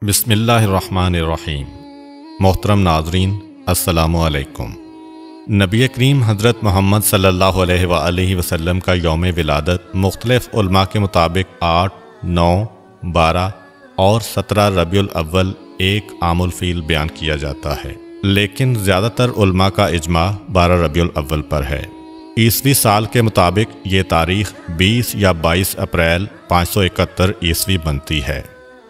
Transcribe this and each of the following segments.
بسم اللہ الرحمن الرحیم۔ محترم ناظرین، السلام علیکم۔ نبی کریم حضرت محمد صلی اللہ علیہ وآلہ وسلم کا یوم ولادت مختلف علماء کے مطابق 8، 9، 12 اور 17 ربیع الاول ایک عام الفیل بیان کیا جاتا ہے، لیکن زیادہ تر علماء کا اجماع 12 ربیع الاول پر ہے۔ عیسوی سال کے مطابق یہ تاریخ 20 یا 22 اپریل 571 عیسوی بنتی ہے۔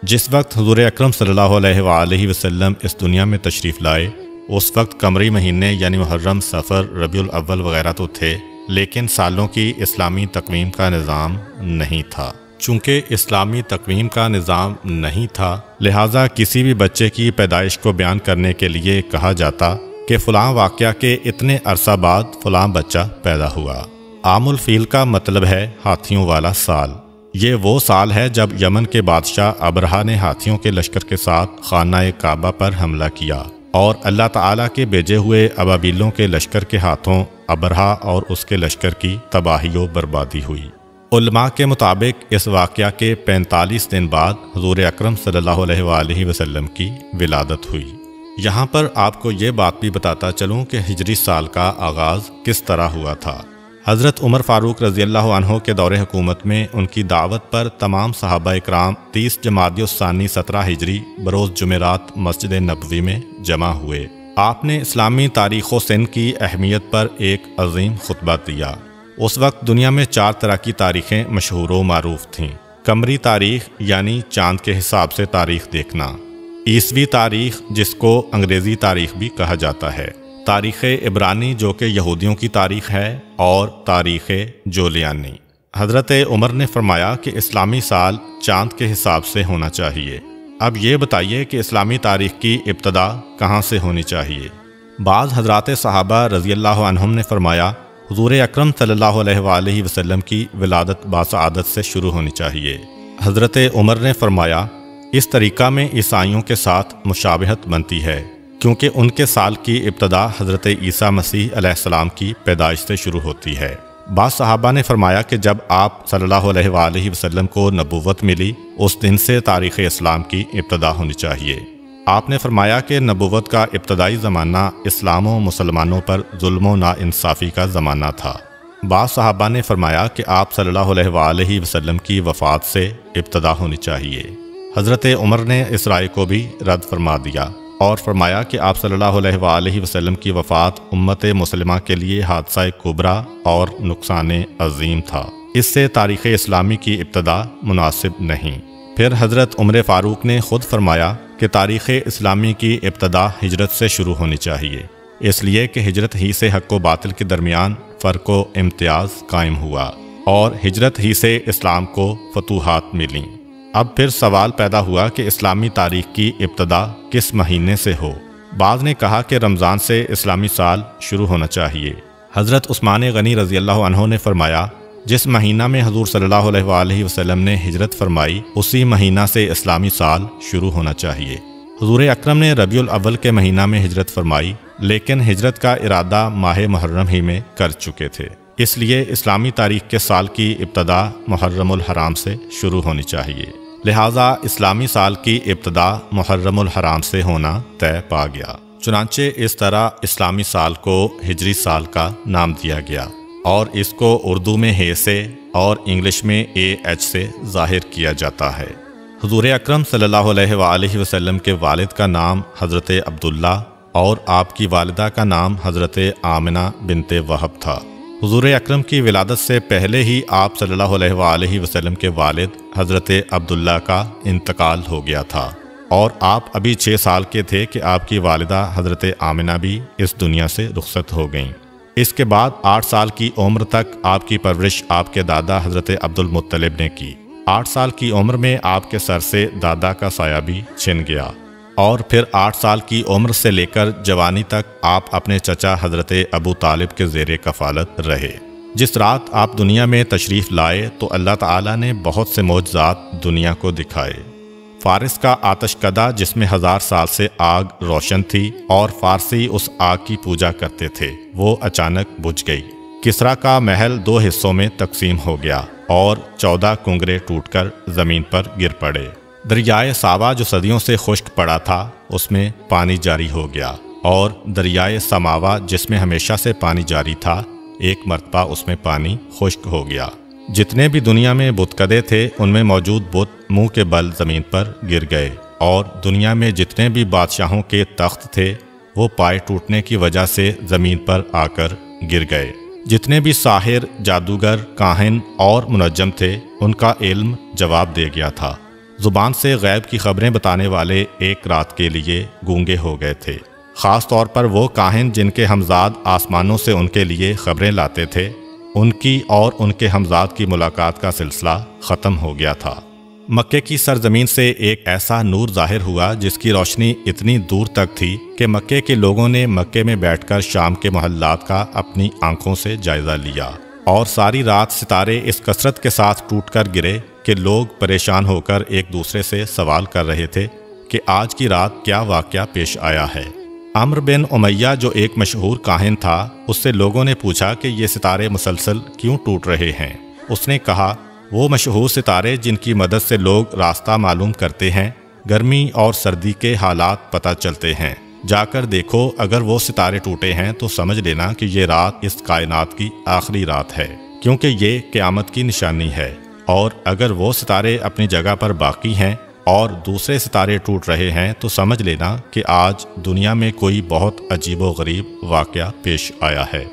جس وقت حضور اکرم صلی اللہ علیہ وآلہ وسلم اس دنیا میں تشریف لائے، اس وقت قمری مہینے یعنی محرم، صفر، ربیع الاول وغیرہ تو تھے، لیکن سالوں کی اسلامی تقویم کا نظام نہیں تھا۔ چونکہ اسلامی تقویم کا نظام نہیں تھا، لہٰذا کسی بھی بچے کی پیدائش کو بیان کرنے کے لیے کہا جاتا کہ فلاں واقعہ کے اتنے عرصہ بعد فلاں بچہ پیدا ہوا۔ عام الفیل کا مطلب ہے ہاتھیوں والا سال۔ یہ وہ سال ہے جب یمن کے بادشاہ ابرہا نے ہاتھیوں کے لشکر کے ساتھ خانہ کعبہ پر حملہ کیا اور اللہ تعالیٰ کے بھیجے ہوئے ابابیلوں کے لشکر کے ہاتھوں ابرہا اور اس کے لشکر کی تباہی و بربادی ہوئی۔ علماء کے مطابق اس واقعہ کے 45 دن بعد حضور اکرم صلی اللہ علیہ وآلہ وسلم کی ولادت ہوئی۔ یہاں پر آپ کو یہ بات بھی بتاتا چلوں کہ ہجری سال کا آغاز کس طرح ہوا تھا۔ حضرت عمر فاروق رضی اللہ عنہ کے دور حکومت میں ان کی دعوت پر تمام صحابہ اکرام 30 جمادی الثانی 17 ہجری بروز جمعرات مسجد نبوی میں جمع ہوئے۔ آپ نے اسلامی تاریخ و سن کی اہمیت پر ایک عظیم خطبہ دیا۔ اس وقت دنیا میں 4 طرح کی تاریخیں مشہور و معروف تھیں۔ قمری تاریخ یعنی چاند کے حساب سے تاریخ دیکھنا، عیسوی تاریخ جس کو انگریزی تاریخ بھی کہا جاتا ہے، تاریخ عبرانی جو کہ یہودیوں کی تاریخ ہے، اور تاریخ جولیانی۔ حضرت عمر نے فرمایا کہ اسلامی سال چاند کے حساب سے ہونا چاہیے۔ اب یہ بتائیے کہ اسلامی تاریخ کی ابتدا کہاں سے ہونی چاہیے؟ بعض حضرات صحابہ رضی اللہ عنہم نے فرمایا حضور اکرم صلی اللہ علیہ وآلہ وسلم کی ولادت باسعادت سے شروع ہونی چاہیے۔ حضرت عمر نے فرمایا اس طریقہ میں عیسائیوں کے ساتھ مشابہت بنتی ہے، کیونکہ ان کے سال کی ابتدا حضرت عیسیٰ مسیح علیہ السلام کی پیدائش سے شروع ہوتی ہے۔ بعض صحابہ نے فرمایا کہ جب آپ صلی اللہ علیہ وآلہ وسلم کو نبوت ملی، اس دن سے تاریخ اسلام کی ابتدا ہونی چاہیے۔ آپ نے فرمایا کہ نبوت کا ابتدائی زمانہ اسلام و مسلمانوں پر ظلم و ناانصافی کا زمانہ تھا۔ بعض صحابہ نے فرمایا کہ آپ صلی اللہ علیہ وآلہ وسلم کی وفات سے ابتدا ہونی چاہیے۔ حضرت عمر نے اس رائے کو بھی رد فرما دیا اور فرمایا کہ آپ صلی اللہ علیہ وآلہ وسلم کی وفات امت مسلمہ کے لیے حادثہ کبریٰ اور نقصان عظیم تھا، اس سے تاریخ اسلامی کی ابتدا مناسب نہیں۔ پھر حضرت عمر فاروق نے خود فرمایا کہ تاریخ اسلامی کی ابتدا ہجرت سے شروع ہونی چاہیے، اس لیے کہ ہجرت ہی سے حق و باطل کے درمیان فرق و امتیاز قائم ہوا اور ہجرت ہی سے اسلام کو فتوحات ملیں۔ اب پھر سوال پیدا ہوا کہ اسلامی تاریخ کی ابتدا کس مہینے سے ہو؟ بعض نے کہا کہ رمضان سے اسلامی سال شروع ہونا چاہیے۔ حضرت عثمان غنی رضی اللہ عنہ نے فرمایا جس مہینہ میں حضور صلی اللہ علیہ وآلہ وسلم نے ہجرت فرمائی، اسی مہینہ سے اسلامی سال شروع ہونا چاہیے۔ حضور اکرم نے ربیع الاول کے مہینہ میں ہجرت فرمائی، لیکن ہجرت کا ارادہ ماہ محرم ہی میں کر چکے تھے، اس لیے اسلامی تاریخ کے سال کی ابتدا محرم الحرام سے شروع ہونی چاہیے۔ لہٰذا اسلامی سال کی ابتدا محرم الحرام سے ہونا طے پا گیا۔ چنانچہ اس طرح اسلامی سال کو ہجری سال کا نام دیا گیا اور اس کو اردو میں ہ سے اور انگلش میں AH سے ظاہر کیا جاتا ہے۔ حضور اکرم صلی اللہ علیہ وآلہ وسلم کے والد کا نام حضرت عبداللہ اور آپ کی والدہ کا نام حضرت آمنہ بنت وہب تھا۔ حضور اکرم کی ولادت سے پہلے ہی آپ صلی اللہ علیہ وآلہ وسلم کے والد حضرت عبداللہ کا انتقال ہو گیا تھا اور آپ ابھی 6 سال کے تھے کہ آپ کی والدہ حضرت آمنہ بھی اس دنیا سے رخصت ہو گئیں۔ اس کے بعد 8 سال کی عمر تک آپ کی پرورش آپ کے دادا حضرت عبد المطلب نے کی۔ 8 سال کی عمر میں آپ کے سر سے دادا کا سایہ بھی چھن گیا اور پھر 8 سال کی عمر سے لے کر جوانی تک آپ اپنے چچا حضرت ابو طالب کے زیر کفالت رہے۔ جس رات آپ دنیا میں تشریف لائے تو اللہ تعالیٰ نے بہت سے معجزات دنیا کو دکھائے۔ فارس کا آتش کدہ جس میں 1000 سال سے آگ روشن تھی اور فارسی اس آگ کی پوجا کرتے تھے، وہ اچانک بجھ گئی۔ کسریٰ کا محل 2 حصوں میں تقسیم ہو گیا اور 14 کنگرے ٹوٹ کر زمین پر گر پڑے۔ دریائے ساوا جو صدیوں سے خشک پڑا تھا اس میں پانی جاری ہو گیا، اور دریائے سماوا جس میں ہمیشہ سے پانی جاری تھا ایک مرتبہ اس میں پانی خشک ہو گیا۔ جتنے بھی دنیا میں بتکدے تھے ان میں موجود بت منہ کے بل زمین پر گر گئے، اور دنیا میں جتنے بھی بادشاہوں کے تخت تھے وہ پائے ٹوٹنے کی وجہ سے زمین پر آ کر گر گئے۔ جتنے بھی ساحر، جادوگر، کاہن اور منجم تھے ان کا علم جواب دے گیا تھا۔ زبان سے غیب کی خبریں بتانے والے ایک رات کے لیے گونگے ہو گئے تھے، خاص طور پر وہ کاہن جن کے ہمزاد آسمانوں سے ان کے لیے خبریں لاتے تھے، ان کی اور ان کے ہمزاد کی ملاقات کا سلسلہ ختم ہو گیا تھا۔ مکے کی سرزمین سے ایک ایسا نور ظاہر ہوا جس کی روشنی اتنی دور تک تھی کہ مکے کے لوگوں نے مکے میں بیٹھ کر شام کے محلات کا اپنی آنکھوں سے جائزہ لیا، اور ساری رات ستارے اس کثرت کے ساتھ ٹوٹ کر گرے کہ لوگ پریشان ہو کر ایک دوسرے سے سوال کر رہے تھے کہ آج کی رات کیا واقعہ پیش آیا ہے۔ عمر بن امیہ جو ایک مشہور کاہن تھا، اس سے لوگوں نے پوچھا کہ یہ ستارے مسلسل کیوں ٹوٹ رہے ہیں؟ اس نے کہا، وہ مشہور ستارے جن کی مدد سے لوگ راستہ معلوم کرتے ہیں، گرمی اور سردی کے حالات پتہ چلتے ہیں، جا کر دیکھو، اگر وہ ستارے ٹوٹے ہیں تو سمجھ لینا کہ یہ رات اس کائنات کی آخری رات ہے، کیونکہ یہ قیامت کی نشانی ہے، اور اگر وہ ستارے اپنی جگہ پر باقی ہیں اور دوسرے ستارے ٹوٹ رہے ہیں تو سمجھ لینا کہ آج دنیا میں کوئی بہت عجیب و غریب واقعہ پیش آیا ہے۔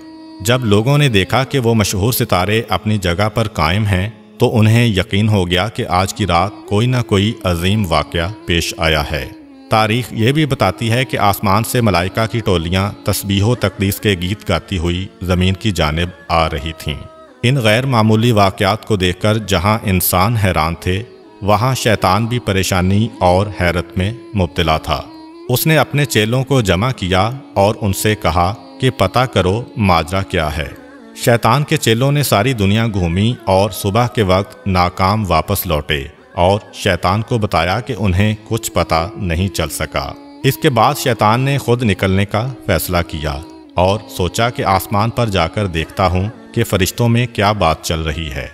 جب لوگوں نے دیکھا کہ وہ مشہور ستارے اپنی جگہ پر قائم ہیں تو انہیں یقین ہو گیا کہ آج کی رات کوئی نہ کوئی عظیم واقعہ پیش آیا ہے۔ تاریخ یہ بھی بتاتی ہے کہ آسمان سے ملائکہ کی ٹولیاں تسبیح و تقدیس کے گیت گاتی ہوئی زمین کی جانب آ رہی تھیں۔ ان غیر معمولی واقعات کو دیکھ کر جہاں انسان حیران تھے، وہاں شیطان بھی پریشانی اور حیرت میں مبتلا تھا۔ اس نے اپنے چیلوں کو جمع کیا اور ان سے کہا کہ پتہ کرو ماجرا کیا ہے۔ شیطان کے چیلوں نے ساری دنیا گھومی اور صبح کے وقت ناکام واپس لوٹے، اور شیطان کو بتایا کہ انہیں کچھ پتہ نہیں چل سکا۔ اس کے بعد شیطان نے خود نکلنے کا فیصلہ کیا اور سوچا کہ آسمان پر جا کر دیکھتا ہوں کہ فرشتوں میں کیا بات چل رہی ہے۔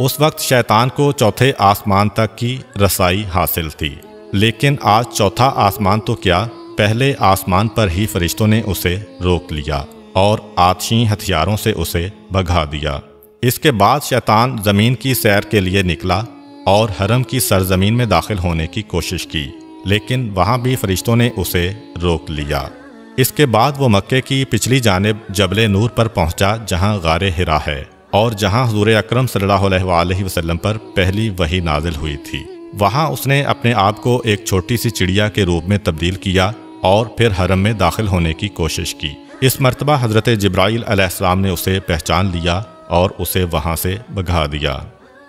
اس وقت شیطان کو چوتھے آسمان تک کی رسائی حاصل تھی، لیکن آج چوتھا آسمان تو کیا، پہلے آسمان پر ہی فرشتوں نے اسے روک لیا اور آتشی ہتھیاروں سے اسے بھگا دیا۔ اس کے بعد شیطان زمین کی سیر کے لیے نکلا اور حرم کی سرزمین میں داخل ہونے کی کوشش کی، لیکن وہاں بھی فرشتوں نے اسے روک لیا۔ اس کے بعد وہ مکے کی پچھلی جانب جبل نور پر پہنچا جہاں غار حرا ہے، اور جہاں حضور اکرم صلی اللہ علیہ وآلہ وسلم پر پہلی وحی نازل ہوئی تھی۔ وہاں اس نے اپنے آپ کو ایک چھوٹی سی چڑیا کے روپ میں تبدیل کیا اور پھر حرم میں داخل ہونے کی کوشش کی۔ اس مرتبہ حضرت جبرائیل علیہ السلام نے اسے پہچان لیا اور اسے وہاں سے بھگا دیا۔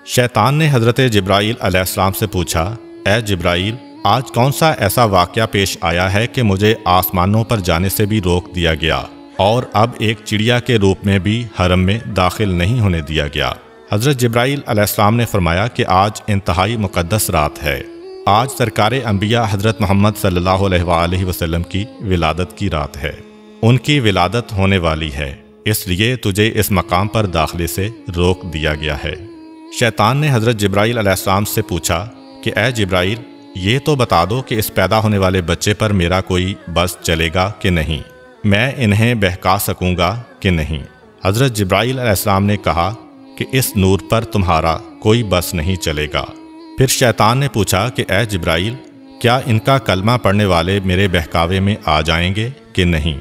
شیطان نے حضرت جبرائیل علیہ السلام سے پوچھا، اے جبرائیل، آج کون سا ایسا واقعہ پیش آیا ہے کہ مجھے آسمانوں پر جانے سے بھی روک دیا گیا اور اب ایک چڑیا کے روپ میں بھی حرم میں داخل نہیں ہونے دیا گیا؟ حضرت جبرائیل علیہ السلام نے فرمایا کہ آج انتہائی مقدس رات ہے، آج سرکار انبیاء حضرت محمد صلی اللہ علیہ وآلہ وسلم کی ولادت کی رات ہے، ان کی ولادت ہونے والی ہے، اس لیے تجھے اس مقام پر داخلے سے روک دیا گیا ہے۔ شیطان نے حضرت جبرائیل علیہ السلام سے پوچھا کہ اے جبرائیل، یہ تو بتا دو کہ اس پیدا ہونے والے بچے پر میرا کوئی بس چلے گا کہ نہیں، میں انہیں بہکا سکوں گا کہ نہیں؟ حضرت جبرائیل علیہ السلام نے کہا کہ اس نور پر تمہارا کوئی بس نہیں چلے گا۔ پھر شیطان نے پوچھا کہ اے جبرائیل، کیا ان کا کلمہ پڑھنے والے میرے بہکاوے میں آ جائیں گے کہ نہیں؟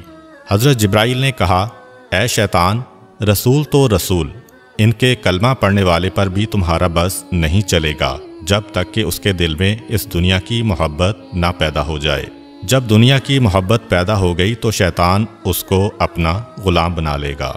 حضرت جبرائیل نے کہا، اے شیطان، رسول تو رسول، ان کے کلمہ پڑھنے والے پر بھی تمہارا بس نہیں چلے گا جب تک کہ اس کے دل میں اس دنیا کی محبت نہ پیدا ہو جائے۔ جب دنیا کی محبت پیدا ہو گئی تو شیطان اس کو اپنا غلام بنا لے گا۔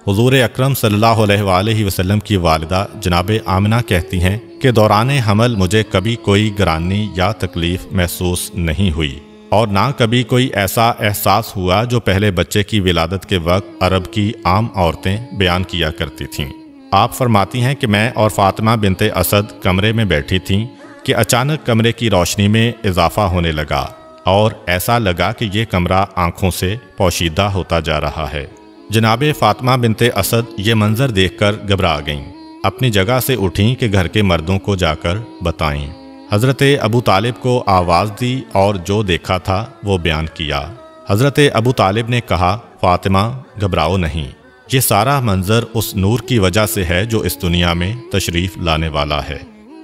حضور اکرم صلی اللہ علیہ وآلہ وسلم کی والدہ جناب آمنہ کہتی ہیں کہ دوران حمل مجھے کبھی کوئی گرانی یا تکلیف محسوس نہیں ہوئی، اور نہ کبھی کوئی ایسا احساس ہوا جو پہلے بچے کی ولادت کے وقت عرب کی عام عورتیں بیان کیا کرتی تھیں۔ آپ فرماتی ہیں کہ میں اور فاطمہ بنت اسد کمرے میں بیٹھی تھیں کہ اچانک کمرے کی روشنی میں اضافہ ہونے لگا اور ایسا لگا کہ یہ کمرہ آنکھوں سے پوشیدہ ہوتا جا رہا ہے۔ جناب فاطمہ بنت اسد یہ منظر دیکھ کر گھبرا گئیں، اپنی جگہ سے اٹھیں کہ گھر کے مردوں کو جا کر بتائیں۔ حضرت ابو طالب کو آواز دی اور جو دیکھا تھا وہ بیان کیا۔ حضرت ابو طالب نے کہا، فاطمہ گھبراؤ نہیں، یہ سارا منظر اس نور کی وجہ سے ہے جو اس دنیا میں تشریف لانے والا ہے۔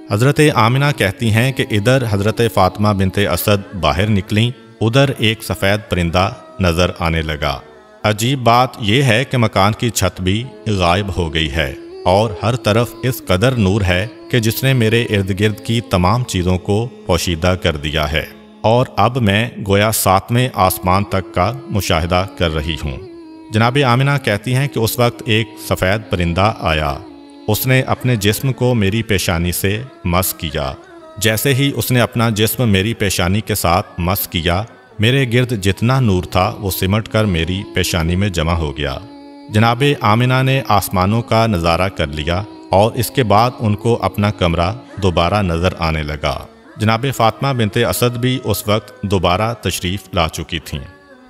حضرت آمنہ کہتی ہیں کہ ادھر حضرت فاطمہ بنت اسد باہر نکلیں، ادھر ایک سفید پرندہ نظر آنے لگا۔ عجیب بات یہ ہے کہ مکان کی چھت بھی غائب ہو گئی ہے اور ہر طرف اس قدر نور ہے کہ جس نے میرے ارد گرد کی تمام چیزوں کو پوشیدہ کر دیا ہے، اور اب میں گویا 7ویں آسمان تک کا مشاہدہ کر رہی ہوں۔ جناب آمنہ کہتی ہیں کہ اس وقت ایک سفید پرندہ آیا، اس نے اپنے جسم کو میری پیشانی سے مس کیا۔ جیسے ہی اس نے اپنا جسم میری پیشانی کے ساتھ مس کیا، میرے گرد جتنا نور تھا وہ سمٹ کر میری پیشانی میں جمع ہو گیا۔ جناب آمنہ نے آسمانوں کا نظارہ کر لیا اور اس کے بعد ان کو اپنا کمرہ دوبارہ نظر آنے لگا۔ جناب فاطمہ بنت اسد بھی اس وقت دوبارہ تشریف لا چکی تھیں۔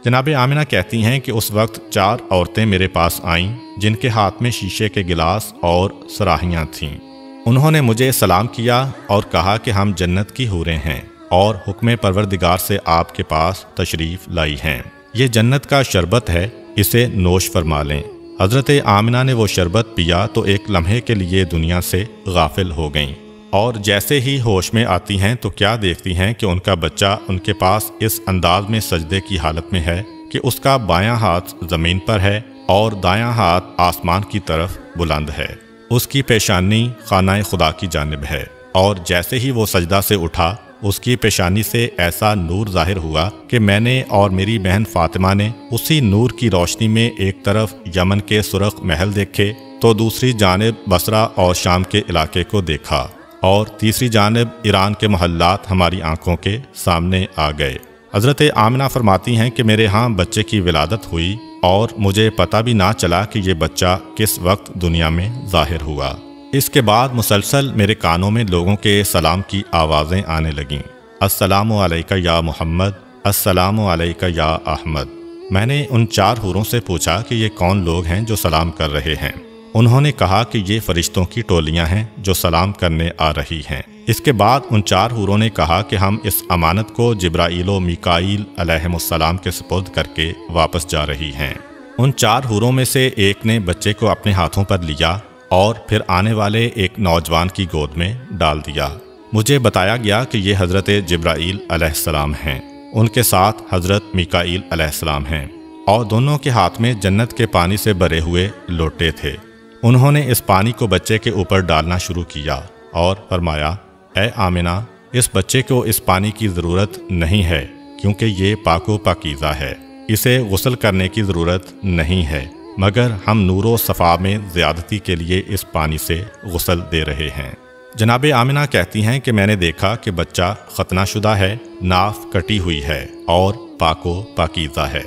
جناب آمنہ کہتی ہیں کہ اس وقت 4 عورتیں میرے پاس آئیں جن کے ہاتھ میں شیشے کے گلاس اور صراحیاں تھیں۔ انہوں نے مجھے سلام کیا اور کہا کہ ہم جنت کی حوریں ہیں اور حکم پروردگار سے آپ کے پاس تشریف لائی ہیں۔ یہ جنت کا شربت ہے، اسے نوش فرما لیں۔ حضرت آمنہ نے وہ شربت پیا تو ایک لمحے کے لیے دنیا سے غافل ہو گئیں، اور جیسے ہی ہوش میں آتی ہیں تو کیا دیکھتی ہیں کہ ان کا بچہ ان کے پاس اس انداز میں سجدے کی حالت میں ہے کہ اس کا بایاں ہاتھ زمین پر ہے اور دایاں ہاتھ آسمان کی طرف بلند ہے۔ اس کی پیشانی خانہ خدا کی جانب ہے، اور جیسے ہی وہ سجدہ سے اٹھا اس کی پیشانی سے ایسا نور ظاہر ہوا کہ میں نے اور میری بہن فاطمہ نے اسی نور کی روشنی میں ایک طرف یمن کے سرخ محل دیکھے تو دوسری جانب بصرہ اور شام کے علاقے کو دیکھا، اور تیسری جانب ایران کے محلات ہماری آنکھوں کے سامنے آ گئے۔ حضرت آمنہ فرماتی ہیں کہ میرے ہاں بچے کی ولادت ہوئی اور مجھے پتہ بھی نہ چلا کہ یہ بچہ کس وقت دنیا میں ظاہر ہوا۔ اس کے بعد مسلسل میرے کانوں میں لوگوں کے سلام کی آوازیں آنے لگیں، السلام علیکہ یا محمد، السلام علیکہ یا احمد۔ میں نے ان 4 حوروں سے پوچھا کہ یہ کون لوگ ہیں جو سلام کر رہے ہیں؟ انہوں نے کہا کہ یہ فرشتوں کی ٹولیاں ہیں جو سلام کرنے آ رہی ہیں۔ اس کے بعد ان 4 حوروں نے کہا کہ ہم اس امانت کو جبرائیل و میکائیل علیہم السلام کے سپرد کر کے واپس جا رہی ہیں۔ ان 4 حوروں میں سے ایک نے بچے کو اپنے ہاتھوں پر لیا اور پھر آنے والے ایک نوجوان کی گود میں ڈال دیا۔ مجھے بتایا گیا کہ یہ حضرت جبرائیل علیہ السلام ہیں، ان کے ساتھ حضرت میکائیل علیہ السلام ہیں، اور دونوں کے ہاتھ میں جنت کے پانی سے بھرے ہوئے لوٹے تھے۔ انہوں نے اس پانی کو بچے کے اوپر ڈالنا شروع کیا اور فرمایا، اے آمنہ، اس بچے کو اس پانی کی ضرورت نہیں ہے کیونکہ یہ پاک و پاکیزہ ہے، اسے غسل کرنے کی ضرورت نہیں ہے، مگر ہم نور و صفا میں زیادتی کے لیے اس پانی سے غسل دے رہے ہیں۔ جناب آمنہ کہتی ہیں کہ میں نے دیکھا کہ بچہ ختنہ شدہ ہے، ناف کٹی ہوئی ہے اور پاک و پاکیزہ ہے۔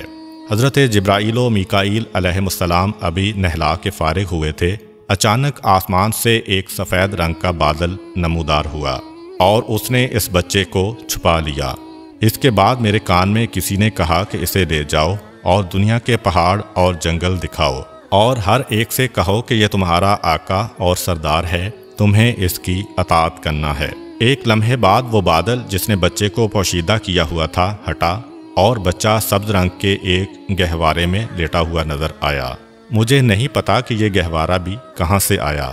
حضرت جبرائیل و میکائیل علیہم السلام ابھی نہلا کے فارغ ہوئے تھے، اچانک آسمان سے ایک سفید رنگ کا بادل نمودار ہوا اور اس نے اس بچے کو چھپا لیا۔ اس کے بعد میرے کان میں کسی نے کہا کہ اسے لے جاؤ اور دنیا کے پہاڑ اور جنگل دکھاؤ، اور ہر ایک سے کہو کہ یہ تمہارا آقا اور سردار ہے، تمہیں اس کی اطاعت کرنا ہے۔ ایک لمحے بعد وہ بادل جس نے بچے کو پوشیدہ کیا ہوا تھا ہٹا، اور بچہ سبز رنگ کے ایک گہوارے میں لیٹا ہوا نظر آیا۔ مجھے نہیں پتا کہ یہ گہوارہ بھی کہاں سے آیا۔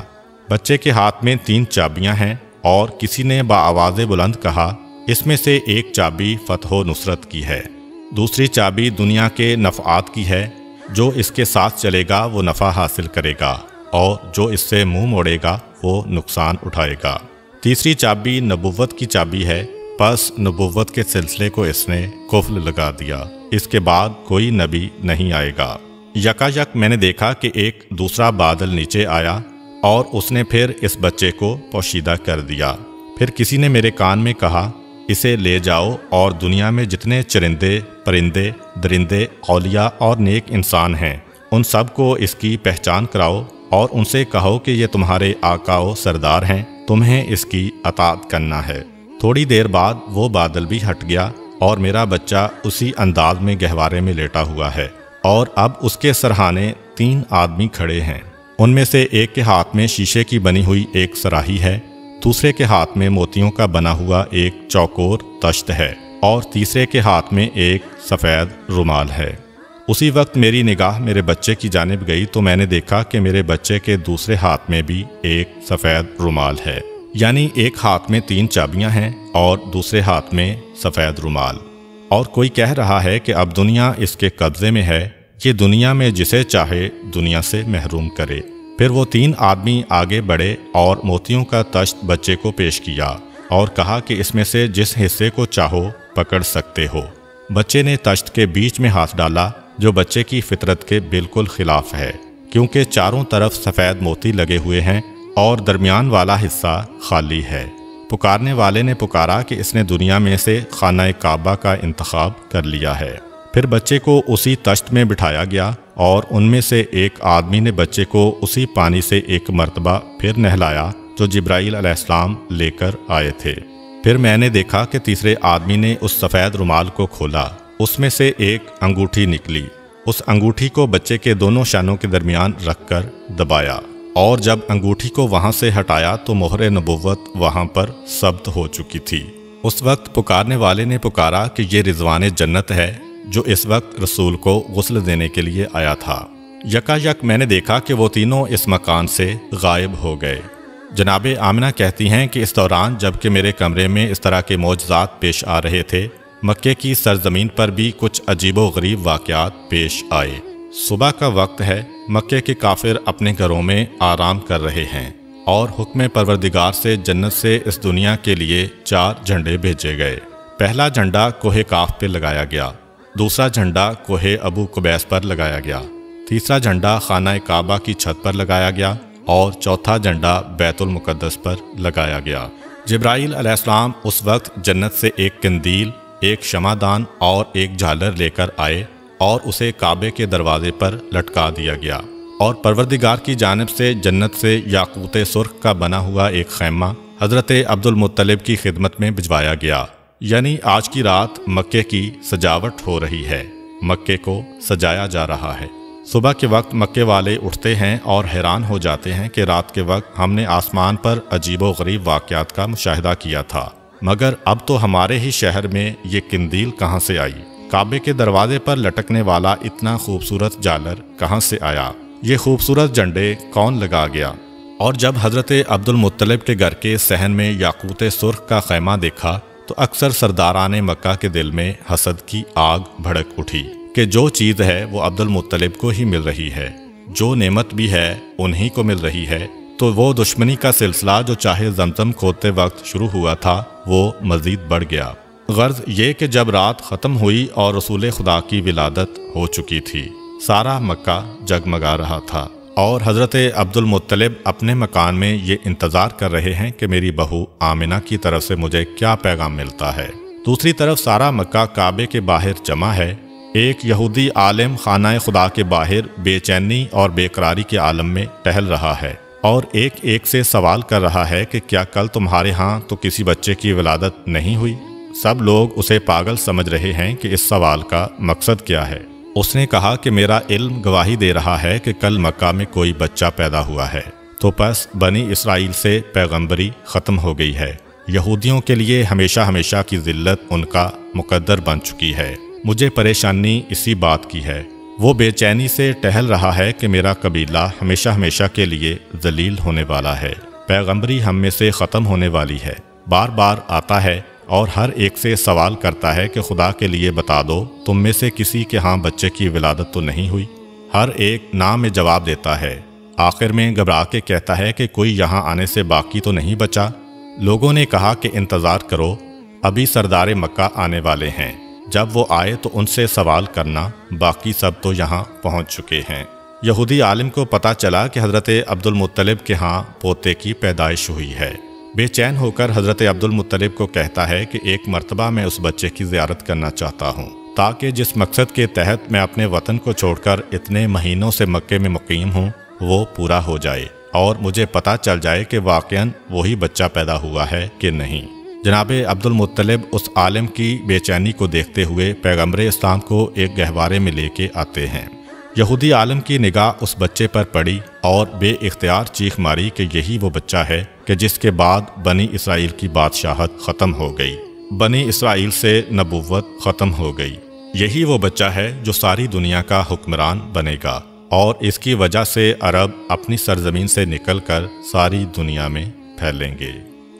بچے کے ہاتھ میں 3 چابیاں ہیں، اور کسی نے بآواز بلند کہا، اس میں سے ایک چابی فتح و نصرت کی ہے، دوسری چابی دنیا کے نفعات کی ہے، جو اس کے ساتھ چلے گا وہ نفع حاصل کرے گا، اور جو اس سے منہ موڑے گا وہ نقصان اٹھائے گا، تیسری چابی نبوت کی چابی ہے، پس نبوت کے سلسلے کو اس نے قفل لگا دیا، اس کے بعد کوئی نبی نہیں آئے گا۔ یکا یک میں نے دیکھا کہ ایک دوسرا بادل نیچے آیا اور اس نے پھر اس بچے کو پوشیدہ کر دیا۔ پھر کسی نے میرے کان میں کہا، اسے لے جاؤ اور دنیا میں جتنے چرندے، پرندے، درندے، اولیاء اور نیک انسان ہیں ان سب کو اس کی پہچان کراؤ اور ان سے کہو کہ یہ تمہارے آقا و سردار ہیں، تمہیں اس کی اطاعت کرنا ہے۔ تھوڑی دیر بعد وہ بادل بھی ہٹ گیا اور میرا بچہ اسی انداز میں گہوارے میں لیٹا ہوا ہے، اور اب اس کے سرہانے 3 آدمی کھڑے ہیں۔ ان میں سے ایک کے ہاتھ میں شیشے کی بنی ہوئی ایک صراحی ہے، دوسرے کے ہاتھ میں موتیوں کا بنا ہوا ایک چوکور تشت ہے اور تیسرے کے ہاتھ میں ایک سفید رومال ہے۔ اسی وقت میری نگاہ میرے بچے کی جانب گئی تو میں نے دیکھا کہ میرے بچے کے دوسرے ہاتھ میں بھی ایک سفید رومال ہے، یعنی ایک ہاتھ میں 3 چابیاں ہیں اور دوسرے ہاتھ میں سفید رومال، اور کوئی کہہ رہا ہے کہ اب دنیا اس کے قبضے میں ہے، یہ دنیا میں جسے چاہے دنیا سے محروم کرے۔ پھر وہ 3 آدمی آگے بڑھے اور موتیوں کا تشت بچے کو پیش کیا اور کہا کہ اس میں سے جس حصے کو چاہو پکڑ سکتے ہو۔ بچے نے تشت کے بیچ میں ہاتھ ڈالا، جو بچے کی فطرت کے بالکل خلاف ہے، کیونکہ چاروں طرف سفید موتی لگے ہوئے ہیں اور درمیان والا حصہ خالی ہے۔ پکارنے والے نے پکارا کہ اس نے دنیا میں سے خانہ کعبہ کا انتخاب کر لیا ہے۔ پھر بچے کو اسی تشت میں بٹھایا گیا اور ان میں سے ایک آدمی نے بچے کو اسی پانی سے ایک مرتبہ پھر نہلایا جو جبرائیل علیہ السلام لے کر آئے تھے۔ پھر میں نے دیکھا کہ تیسرے آدمی نے اس سفید رومال کو کھولا، اس میں سے ایک انگوٹھی نکلی، اس انگوٹھی کو بچے کے دونوں شانوں کے درمیان رکھ کر دبایا، اور جب انگوٹھی کو وہاں سے ہٹایا تو مہر نبوت وہاں پر ثبت ہو چکی تھی۔ اس وقت پکارنے والے نے پکارا کہ یہ رضوان جنت ہے جو اس وقت رسول کو غسل دینے کے لیے آیا تھا۔ یکا یک میں نے دیکھا کہ وہ تینوں اس مکان سے غائب ہو گئے۔ جناب آمنہ کہتی ہیں کہ اس دوران جب کہ میرے کمرے میں اس طرح کے معجزات پیش آ رہے تھے، مکے کی سرزمین پر بھی کچھ عجیب و غریب واقعات پیش آئے۔ صبح کا وقت ہے، مکے کے کافر اپنے گھروں میں آرام کر رہے ہیں اور حکم پروردگار سے جنت سے اس دنیا کے لیے 4 جھنڈے بھیجے گئے۔ پہلا جھنڈا کوہ کاف پہ لگایا گیا، دوسرا جھنڈا کوہ ابو قبیس پر لگایا گیا، تیسرا جھنڈا خانہ کعبہ کی چھت پر لگایا گیا اور چوتھا جھنڈا بیت المقدس پر لگایا گیا۔ جبرائیل علیہ السلام اس وقت جنت سے ایک قندیل، ایک شمعدان اور ایک جھالر لے کر آئے اور اسے کعبے کے دروازے پر لٹکا دیا گیا، اور پروردگار کی جانب سے جنت سے یاقوت سرخ کا بنا ہوا ایک خیمہ حضرت عبد المطلب کی خدمت میں بھجوایا گیا۔ یعنی آج کی رات مکے کی سجاوٹ ہو رہی ہے، مکے کو سجایا جا رہا ہے۔ صبح کے وقت مکے والے اٹھتے ہیں اور حیران ہو جاتے ہیں کہ رات کے وقت ہم نے آسمان پر عجیب و غریب واقعات کا مشاہدہ کیا تھا، مگر اب تو ہمارے ہی شہر میں یہ قندیل کہاں سے آئی؟ کعبے کے دروازے پر لٹکنے والا اتنا خوبصورت جالر کہاں سے آیا؟ یہ خوبصورت جھنڈے کون لگا گیا؟ اور جب حضرت عبد المطلب کے گھر کے صحن میں یاقوت سرخ کا خیمہ دیکھا تو اکثر سرداران مکہ کے دل میں حسد کی آگ بھڑک اٹھی کہ جو چیز ہے وہ عبد المطلب کو ہی مل رہی ہے، جو نعمت بھی ہے انہی کو مل رہی ہے، تو وہ دشمنی کا سلسلہ جو چاہے زمزم کھودتے وقت شروع ہوا تھا وہ مزید بڑھ گیا۔ غرض یہ کہ جب رات ختم ہوئی اور رسول خدا کی ولادت ہو چکی تھی، سارا مکہ جگمگا رہا تھا، اور حضرت عبد المطلب اپنے مکان میں یہ انتظار کر رہے ہیں کہ میری بہو آمنہ کی طرف سے مجھے کیا پیغام ملتا ہے۔ دوسری طرف سارا مکہ کعبے کے باہر جمع ہے۔ ایک یہودی عالم خانہ خدا کے باہر بے چینی اور بے قراری کے عالم میں ٹہل رہا ہے اور ایک سے سوال کر رہا ہے کہ کیا کل تمہارے ہاں تو کسی بچے کی ولادت نہیں ہوئی؟ سب لوگ اسے پاگل سمجھ رہے ہیں کہ اس سوال کا مقصد کیا ہے۔ اس نے کہا کہ میرا علم گواہی دے رہا ہے کہ کل مکہ میں کوئی بچہ پیدا ہوا ہے، تو پس بنی اسرائیل سے پیغمبری ختم ہو گئی ہے۔ یہودیوں کے لیے ہمیشہ ہمیشہ کی ذلت ان کا مقدر بن چکی ہے۔ مجھے پریشانی اسی بات کی ہے۔ وہ بے چینی سے ٹہل رہا ہے کہ میرا قبیلہ ہمیشہ ہمیشہ کے لیے ذلیل ہونے والا ہے، پیغمبری ہم میں سے ختم ہونے والی ہے۔ بار بار آتا ہے اور ہر ایک سے سوال کرتا ہے کہ خدا کے لیے بتا دو، تم میں سے کسی کے ہاں بچے کی ولادت تو نہیں ہوئی؟ ہر ایک نام میں جواب دیتا ہے۔ آخر میں گھبرا کے کہتا ہے کہ کوئی یہاں آنے سے باقی تو نہیں بچا؟ لوگوں نے کہا کہ انتظار کرو، ابھی سردار مکہ آنے والے ہیں، جب وہ آئے تو ان سے سوال کرنا، باقی سب تو یہاں پہنچ چکے ہیں۔ یہودی عالم کو پتہ چلا کہ حضرت عبد المطلب کے ہاں پوتے کی پیدائش ہوئی ہے۔ بے چین ہو کر حضرت عبد المطلب کو کہتا ہے کہ ایک مرتبہ میں اس بچے کی زیارت کرنا چاہتا ہوں، تاکہ جس مقصد کے تحت میں اپنے وطن کو چھوڑ کر اتنے مہینوں سے مکے میں مقیم ہوں وہ پورا ہو جائے اور مجھے پتہ چل جائے کہ واقعاً وہی بچہ پیدا ہوا ہے کہ نہیں۔ جناب عبد المطلب اس عالم کی بے چینی کو دیکھتے ہوئے پیغمبر اسلام کو ایک گہوارے میں لے کے آتے ہیں۔ یہودی عالم کی نگاہ اس بچے پر پڑی اور بے اختیار چیخ ماری کہ یہی وہ بچہ ہے کہ جس کے بعد بنی اسرائیل کی بادشاہت ختم ہو گئی، بنی اسرائیل سے نبوت ختم ہو گئی۔ یہی وہ بچہ ہے جو ساری دنیا کا حکمران بنے گا، اور اس کی وجہ سے عرب اپنی سرزمین سے نکل کر ساری دنیا میں پھیلیں گے۔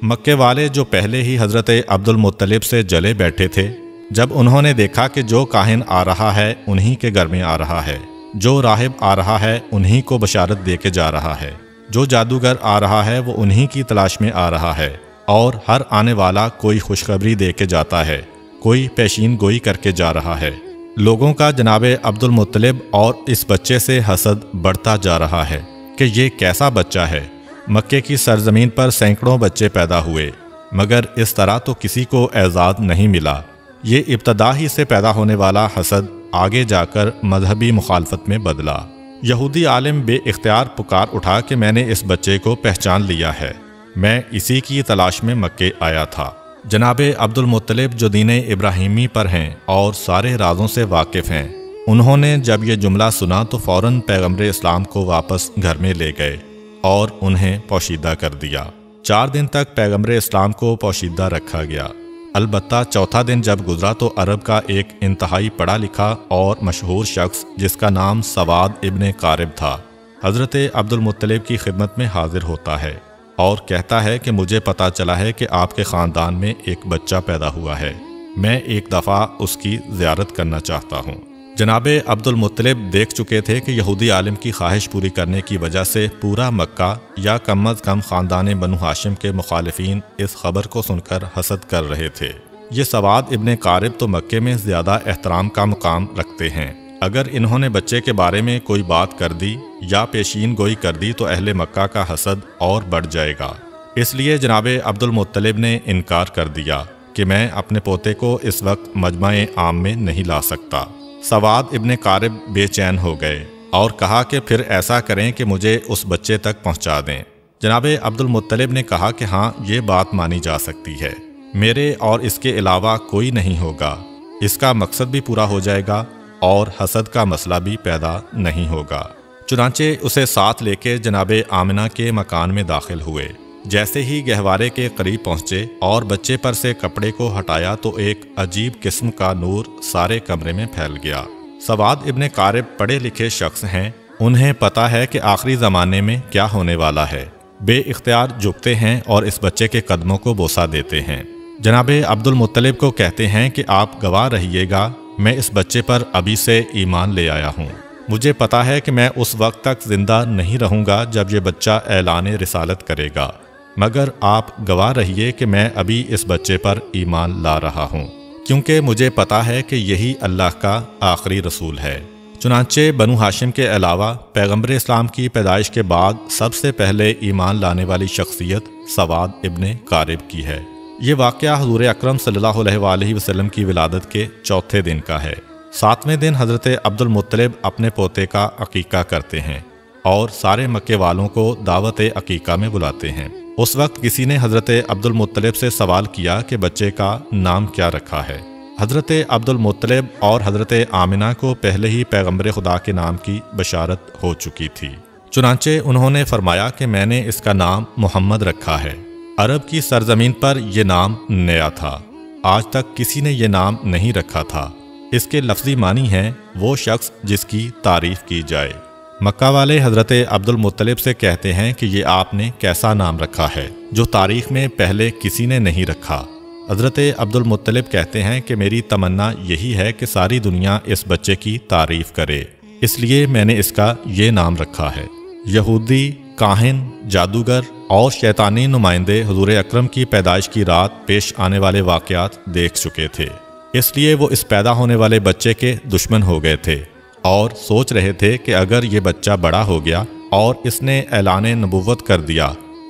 مکے والے جو پہلے ہی حضرت عبد المطلب سے جلے بیٹھے تھے، جب انہوں نے دیکھا کہ جو کاہن آ رہا ہے انہی کے گھر میں آ رہا ہے، جو راہب آ رہا ہے انہی کو بشارت دے کے جا رہا ہے، جو جادوگر آ رہا ہے وہ انہی کی تلاش میں آ رہا ہے، اور ہر آنے والا کوئی خوشخبری دے کے جاتا ہے، کوئی پیشین گوئی کر کے جا رہا ہے، لوگوں کا جناب عبد المطلب اور اس بچے سے حسد بڑھتا جا رہا ہے کہ یہ کیسا بچہ ہے۔ مکے کی سرزمین پر سینکڑوں بچے پیدا ہوئے، مگر اس طرح تو کسی کو اعزاز نہیں ملا۔ یہ ابتدا ہی سے پیدا ہونے والا حسد آگے جا کر مذہبی مخالفت میں بدلا۔ یہودی عالم بے اختیار پکار اٹھا کہ میں نے اس بچے کو پہچان لیا ہے، میں اسی کی تلاش میں مکے آیا تھا۔ جناب عبد المطلب جو دین ابراہیمی پر ہیں اور سارے رازوں سے واقف ہیں، انہوں نے جب یہ جملہ سنا تو فوراً پیغمبر اسلام کو واپس گھر میں لے گئے اور انہیں پوشیدہ کر دیا۔ 4 دن تک پیغمبر اسلام کو پوشیدہ رکھا گیا۔ البتہ چوتھا دن جب گزرا تو عرب کا ایک انتہائی پڑھا لکھا اور مشہور شخص جس کا نام سواد ابن قارب تھا، حضرت عبد المطلب کی خدمت میں حاضر ہوتا ہے اور کہتا ہے کہ مجھے پتہ چلا ہے کہ آپ کے خاندان میں ایک بچہ پیدا ہوا ہے، میں ایک دفعہ اس کی زیارت کرنا چاہتا ہوں۔ جناب عبد المطلب دیکھ چکے تھے کہ یہودی عالم کی خواہش پوری کرنے کی وجہ سے پورا مکہ یا کم از کم خاندان بنو ہاشم کے مخالفین اس خبر کو سن کر حسد کر رہے تھے۔ یہ سواد ابن قارب تو مکے میں زیادہ احترام کا مقام رکھتے ہیں، اگر انہوں نے بچے کے بارے میں کوئی بات کر دی یا پیشین گوئی کر دی تو اہل مکہ کا حسد اور بڑھ جائے گا۔ اس لیے جناب عبد المطلب نے انکار کر دیا کہ میں اپنے پوتے کو اس وقت مجمع عام میں نہیں لا سکتا۔ سواد ابن قارب بے چین ہو گئے اور کہا کہ پھر ایسا کریں کہ مجھے اس بچے تک پہنچا دیں۔ جناب عبد المطلب نے کہا کہ ہاں، یہ بات مانی جا سکتی ہے، میرے اور اس کے علاوہ کوئی نہیں ہوگا، اس کا مقصد بھی پورا ہو جائے گا اور حسد کا مسئلہ بھی پیدا نہیں ہوگا۔ چنانچہ اسے ساتھ لے کے جناب آمنہ کے مکان میں داخل ہوئے۔ جیسے ہی گہوارے کے قریب پہنچے اور بچے پر سے کپڑے کو ہٹایا تو ایک عجیب قسم کا نور سارے کمرے میں پھیل گیا۔ سواد ابن قارب پڑھے لکھے شخص ہیں، انہیں پتہ ہے کہ آخری زمانے میں کیا ہونے والا ہے۔ بے اختیار جھکتے ہیں اور اس بچے کے قدموں کو بوسہ دیتے ہیں۔ جناب عبد المطلب کو کہتے ہیں کہ آپ گواہ رہیے گا، میں اس بچے پر ابھی سے ایمان لے آیا ہوں۔ مجھے پتہ ہے کہ میں اس وقت تک زندہ نہیں رہوں گا جب یہ بچہ اعلان رسالت کرے گا، مگر آپ گواہ رہیے کہ میں ابھی اس بچے پر ایمان لا رہا ہوں، کیونکہ مجھے پتہ ہے کہ یہی اللہ کا آخری رسول ہے۔ چنانچہ بنو ہاشم کے علاوہ پیغمبر اسلام کی پیدائش کے بعد سب سے پہلے ایمان لانے والی شخصیت سواد ابن قارب کی ہے۔ یہ واقعہ حضور اکرم صلی اللہ علیہ وآلہ وسلم کی ولادت کے چوتھے دن کا ہے۔ 7ویں دن حضرت عبد المطلب اپنے پوتے کا عقیقہ کرتے ہیں اور سارے مکے والوں کو دعوت عقیقہ میں بلاتے ہیں۔ اس وقت کسی نے حضرت عبد المطلب سے سوال کیا کہ بچے کا نام کیا رکھا ہے۔ حضرت عبد المطلب اور حضرت آمنہ کو پہلے ہی پیغمبر خدا کے نام کی بشارت ہو چکی تھی، چنانچہ انہوں نے فرمایا کہ میں نے اس کا نام محمد رکھا ہے۔ عرب کی سرزمین پر یہ نام نیا تھا، آج تک کسی نے یہ نام نہیں رکھا تھا۔ اس کے لفظی معنی ہیں وہ شخص جس کی تعریف کی جائے۔ مکہ والے حضرت عبد المطلب سے کہتے ہیں کہ یہ آپ نے کیسا نام رکھا ہے جو تاریخ میں پہلے کسی نے نہیں رکھا۔ حضرت عبد المطلب کہتے ہیں کہ میری تمنا یہی ہے کہ ساری دنیا اس بچے کی تعریف کرے، اس لیے میں نے اس کا یہ نام رکھا ہے۔ یہودی، کاہن، جادوگر اور شیطانی نمائندے حضور اکرم کی پیدائش کی رات پیش آنے والے واقعات دیکھ چکے تھے، اس لیے وہ اس پیدا ہونے والے بچے کے دشمن ہو گئے تھے اور سوچ رہے تھے کہ اگر یہ بچہ بڑا ہو گیا اور اس نے اعلان نبوت کر دیا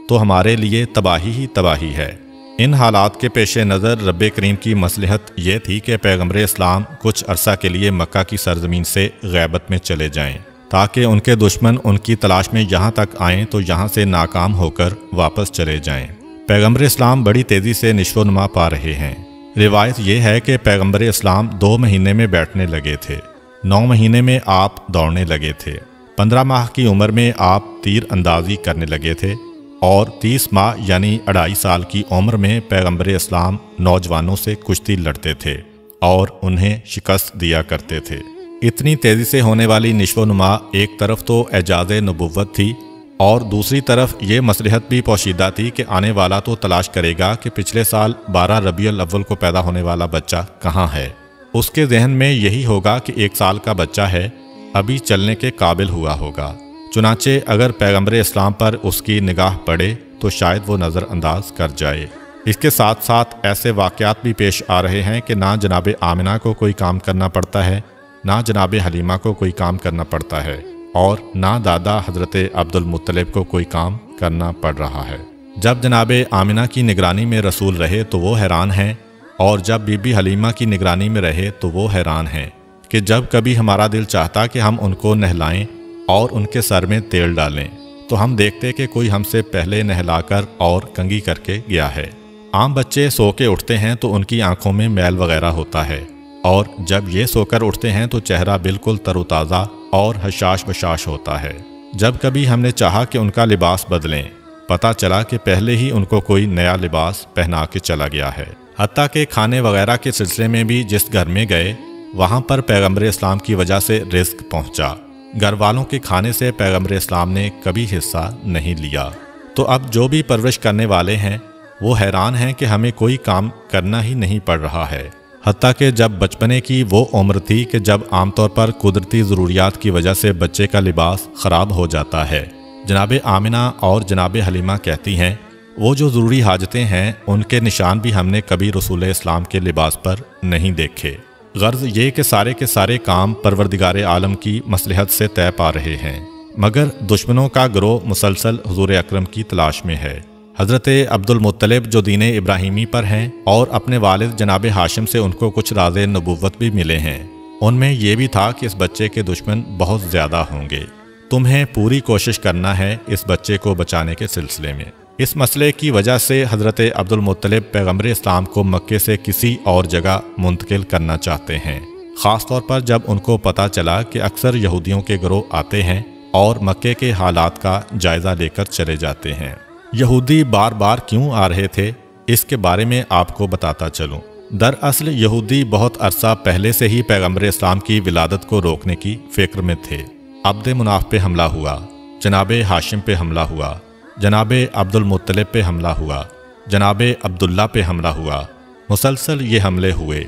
تو ہمارے لیے تباہی ہی تباہی ہے۔ ان حالات کے پیش نظر رب کریم کی مصلحت یہ تھی کہ پیغمبر اسلام کچھ عرصہ کے لیے مکہ کی سرزمین سے غیبت میں چلے جائیں تاکہ ان کے دشمن ان کی تلاش میں یہاں تک آئیں تو یہاں سے ناکام ہو کر واپس چلے جائیں۔ پیغمبر اسلام بڑی تیزی سے نشو و نما پا رہے ہیں۔ روایت یہ ہے کہ پیغمبر اسلام 2 مہینے میں بیٹھنے لگے تھے، 9 مہینے میں آپ دوڑنے لگے تھے، 15 ماہ کی عمر میں آپ تیر اندازی کرنے لگے تھے، اور 30 ماہ یعنی 2.5 سال کی عمر میں پیغمبر اسلام نوجوانوں سے کشتی لڑتے تھے اور انہیں شکست دیا کرتے تھے۔ اتنی تیزی سے ہونے والی نشو و نما ایک طرف تو اعجاز نبوت تھی اور دوسری طرف یہ مصلحت بھی پوشیدہ تھی کہ آنے والا تو تلاش کرے گا کہ پچھلے سال 12 ربیع الاول کو پیدا ہونے والا بچہ کہاں ہے۔ اس کے ذہن میں یہی ہوگا کہ 1 سال کا بچہ ہے، ابھی چلنے کے قابل ہوا ہوگا۔ چنانچہ اگر پیغمبر اسلام پر اس کی نگاہ پڑے تو شاید وہ نظر انداز کر جائے۔ اس کے ساتھ ساتھ ایسے واقعات بھی پیش آ رہے ہیں کہ نہ جناب آمنہ کو کوئی کام کرنا پڑتا ہے، نہ جناب حلیمہ کو کوئی کام کرنا پڑتا ہے، اور نہ دادا حضرت عبد المطلب کو کوئی کام کرنا پڑ رہا ہے۔ جب جناب آمنہ کی نگرانی میں رسول رہے تو وہ حیران ہیں، اور جب بی بی حلیمہ کی نگرانی میں رہے تو وہ حیران ہیں کہ جب کبھی ہمارا دل چاہتا کہ ہم ان کو نہلائیں اور ان کے سر میں تیل ڈالیں تو ہم دیکھتے کہ کوئی ہم سے پہلے نہلا کر اور کنگھی کر کے گیا ہے۔ عام بچے سو کے اٹھتے ہیں تو ان کی آنکھوں میں میل وغیرہ ہوتا ہے، اور جب یہ سو کر اٹھتے ہیں تو چہرہ بالکل تر و تازہ اور حشاش بشاش ہوتا ہے۔ جب کبھی ہم نے چاہا کہ ان کا لباس بدلیں، پتہ چلا کہ پہلے ہی ان کو کوئی نیا لباس پہنا کے چلا گیا ہے۔ حتیٰ کہ کھانے وغیرہ کے سلسلے میں بھی جس گھر میں گئے وہاں پر پیغمبر اسلام کی وجہ سے رزق پہنچا۔ گھر والوں کے کھانے سے پیغمبر اسلام نے کبھی حصہ نہیں لیا۔ تو اب جو بھی پرورش کرنے والے ہیں وہ حیران ہیں کہ ہمیں کوئی کام کرنا ہی نہیں پڑ رہا ہے۔ حتیٰ کہ جب بچپنے کی وہ عمر تھی کہ جب عام طور پر قدرتی ضروریات کی وجہ سے بچے کا لباس خراب ہو جاتا ہے، جناب آمنہ اور جناب حلیمہ کہتی ہیں وہ جو ضروری حاجتیں ہیں ان کے نشان بھی ہم نے کبھی رسول اسلام کے لباس پر نہیں دیکھے۔ غرض یہ کہ سارے کے سارے کام پروردگار عالم کی مصلحت سے طے پا رہے ہیں، مگر دشمنوں کا گروہ مسلسل حضور اکرم کی تلاش میں ہے۔ حضرت عبد المطلب جو دین ابراہیمی پر ہیں اور اپنے والد جناب ہاشم سے ان کو کچھ راز نبوت بھی ملے ہیں، ان میں یہ بھی تھا کہ اس بچے کے دشمن بہت زیادہ ہوں گے۔ تمہیں پوری کوشش کرنا ہے اس بچے کو بچانے کے سلسلے میں۔ اس مسئلے کی وجہ سے حضرت عبد المطلب پیغمبر اسلام کو مکے سے کسی اور جگہ منتقل کرنا چاہتے ہیں، خاص طور پر جب ان کو پتہ چلا کہ اکثر یہودیوں کے گروہ آتے ہیں اور مکے کے حالات کا جائزہ لے کر چلے جاتے ہیں۔ یہودی بار بار کیوں آ رہے تھے اس کے بارے میں آپ کو بتاتا چلوں۔ دراصل یہودی بہت عرصہ پہلے سے ہی پیغمبر اسلام کی ولادت کو روکنے کی فکر میں تھے۔ عبد مناف پہ حملہ ہوا، جناب ہاشم پہ حملہ ہوا، جناب عبد المطلب پہ حملہ ہوا، جناب عبداللہ پہ حملہ ہوا، مسلسل یہ حملے ہوئے۔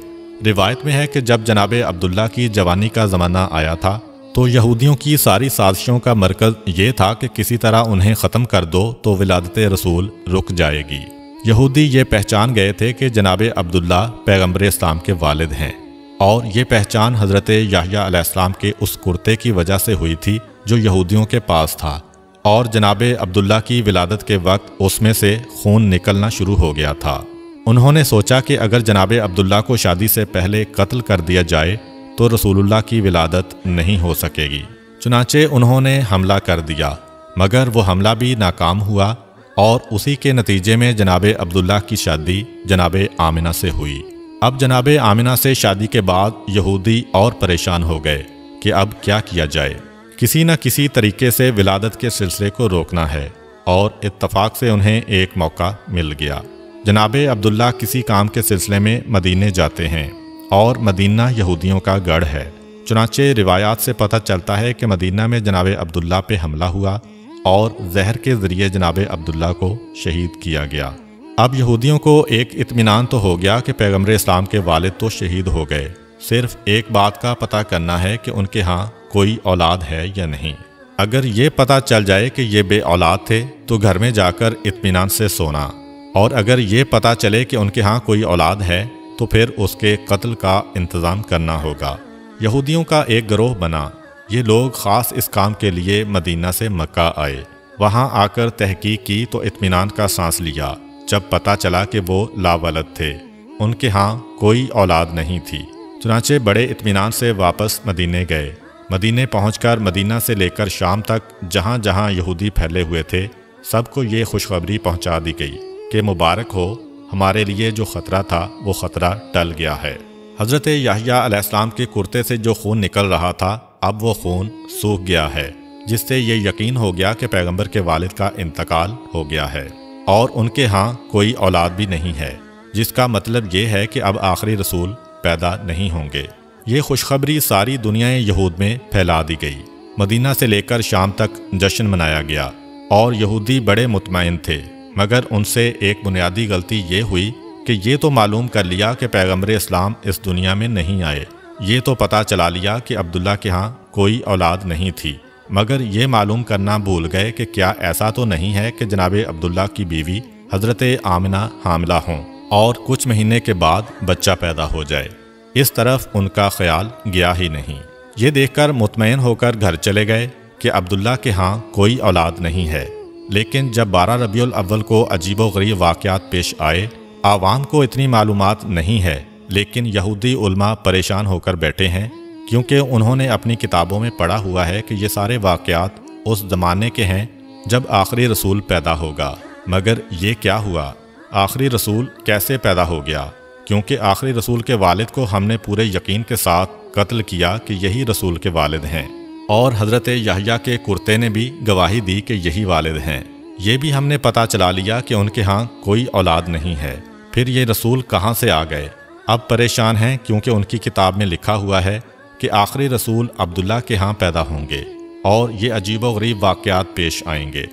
روایت میں ہے کہ جب جناب عبداللہ کی جوانی کا زمانہ آیا تھا تو یہودیوں کی ساری سازشوں کا مرکز یہ تھا کہ کسی طرح انہیں ختم کر دو تو ولادت رسول رک جائے گی۔ یہودی یہ پہچان گئے تھے کہ جناب عبداللہ پیغمبر اسلام کے والد ہیں، اور یہ پہچان حضرت یحییٰ علیہ السلام کے اس کرتے کی وجہ سے ہوئی تھی جو یہودیوں کے پاس تھا، اور جناب عبداللہ کی ولادت کے وقت اس میں سے خون نکلنا شروع ہو گیا تھا۔ انہوں نے سوچا کہ اگر جناب عبداللہ کو شادی سے پہلے قتل کر دیا جائے تو رسول اللہ کی ولادت نہیں ہو سکے گی۔ چنانچہ انہوں نے حملہ کر دیا، مگر وہ حملہ بھی ناکام ہوا، اور اسی کے نتیجے میں جناب عبداللہ کی شادی جناب آمنہ سے ہوئی۔ اب جناب آمنہ سے شادی کے بعد یہودی اور پریشان ہو گئے کہ اب کیا کیا جائے، کسی نہ کسی طریقے سے ولادت کے سلسلے کو روکنا ہے، اور اتفاق سے انہیں ایک موقع مل گیا۔ جناب عبداللہ کسی کام کے سلسلے میں مدینے جاتے ہیں، اور مدینہ یہودیوں کا گڑھ ہے۔ چنانچہ روایات سے پتہ چلتا ہے کہ مدینہ میں جناب عبداللہ پہ حملہ ہوا اور زہر کے ذریعے جناب عبداللہ کو شہید کیا گیا۔ اب یہودیوں کو ایک اطمینان تو ہو گیا کہ پیغمبر اسلام کے والد تو شہید ہو گئے، صرف ایک بات کا پتہ کرنا ہے کہ ان کے ہاں کوئی اولاد ہے یا نہیں۔ اگر یہ پتہ چل جائے کہ یہ بے اولاد تھے تو گھر میں جا کر اطمینان سے سونا، اور اگر یہ پتہ چلے کہ ان کے ہاں کوئی اولاد ہے تو پھر اس کے قتل کا انتظام کرنا ہوگا۔ یہودیوں کا ایک گروہ بنا، یہ لوگ خاص اس کام کے لیے مدینہ سے مکہ آئے۔ وہاں آ کر تحقیق کی تو اطمینان کا سانس لیا جب پتہ چلا کہ وہ لاولد تھے، ان کے ہاں کوئی اولاد نہیں تھی۔ چنانچہ بڑے اطمینان سے واپس مدینے گئے۔ مدینے پہنچ کر مدینہ سے لے کر شام تک جہاں جہاں یہودی پھیلے ہوئے تھے سب کو یہ خوشخبری پہنچا دی گئی کہ مبارک ہو، ہمارے لیے جو خطرہ تھا وہ خطرہ ٹل گیا ہے۔ حضرت یحییٰ علیہ السلام کے کرتے سے جو خون نکل رہا تھا اب وہ خون سوکھ گیا ہے۔ جس سے یہ یقین ہو گیا کہ پیغمبر کے والد کا انتقال ہو گیا ہے اور ان کے ہاں کوئی اولاد بھی نہیں ہے، جس کا مطلب یہ ہے کہ اب آخری رسول پیدا نہیں ہوں گے۔ یہ خوشخبری ساری دنیا یہود میں پھیلا دی گئی۔ مدینہ سے لے کر شام تک جشن منایا گیا اور یہودی بڑے مطمئن تھے، مگر ان سے ایک بنیادی غلطی یہ ہوئی کہ یہ تو معلوم کر لیا کہ پیغمبر اسلام اس دنیا میں نہیں آئے، یہ تو پتہ چلا لیا کہ عبداللہ کے ہاں کوئی اولاد نہیں تھی، مگر یہ معلوم کرنا بھول گئے کہ کیا ایسا تو نہیں ہے کہ جناب عبداللہ کی بیوی حضرت آمنہ حاملہ ہوں اور کچھ مہینے کے بعد بچہ پیدا ہو جائے۔ اس طرف ان کا خیال گیا ہی نہیں۔ یہ دیکھ کر مطمئن ہو کر گھر چلے گئے کہ عبداللہ کے ہاں کوئی اولاد نہیں ہے، لیکن جب 12 ربیع الاول کو عجیب و غریب واقعات پیش آئے، عوام کو اتنی معلومات نہیں ہے، لیکن یہودی علماء پریشان ہو کر بیٹھے ہیں، کیونکہ انہوں نے اپنی کتابوں میں پڑھا ہوا ہے کہ یہ سارے واقعات اس زمانے کے ہیں جب آخری رسول پیدا ہوگا، مگر یہ کیا ہوا؟ آخری رسول کیسے پیدا ہو گیا؟ کیونکہ آخری رسول کے والد کو ہم نے پورے یقین کے ساتھ قتل کیا کہ یہی رسول کے والد ہیں، اور حضرت یحییٰ کے کرتے نے بھی گواہی دی کہ یہی والد ہیں۔ یہ بھی ہم نے پتہ چلا لیا کہ ان کے ہاں کوئی اولاد نہیں ہے، پھر یہ رسول کہاں سے آ گئے؟ اب پریشان ہیں کیونکہ ان کی کتاب میں لکھا ہوا ہے کہ آخری رسول عبداللہ کے ہاں پیدا ہوں گے اور یہ عجیب و غریب واقعات پیش آئیں گے۔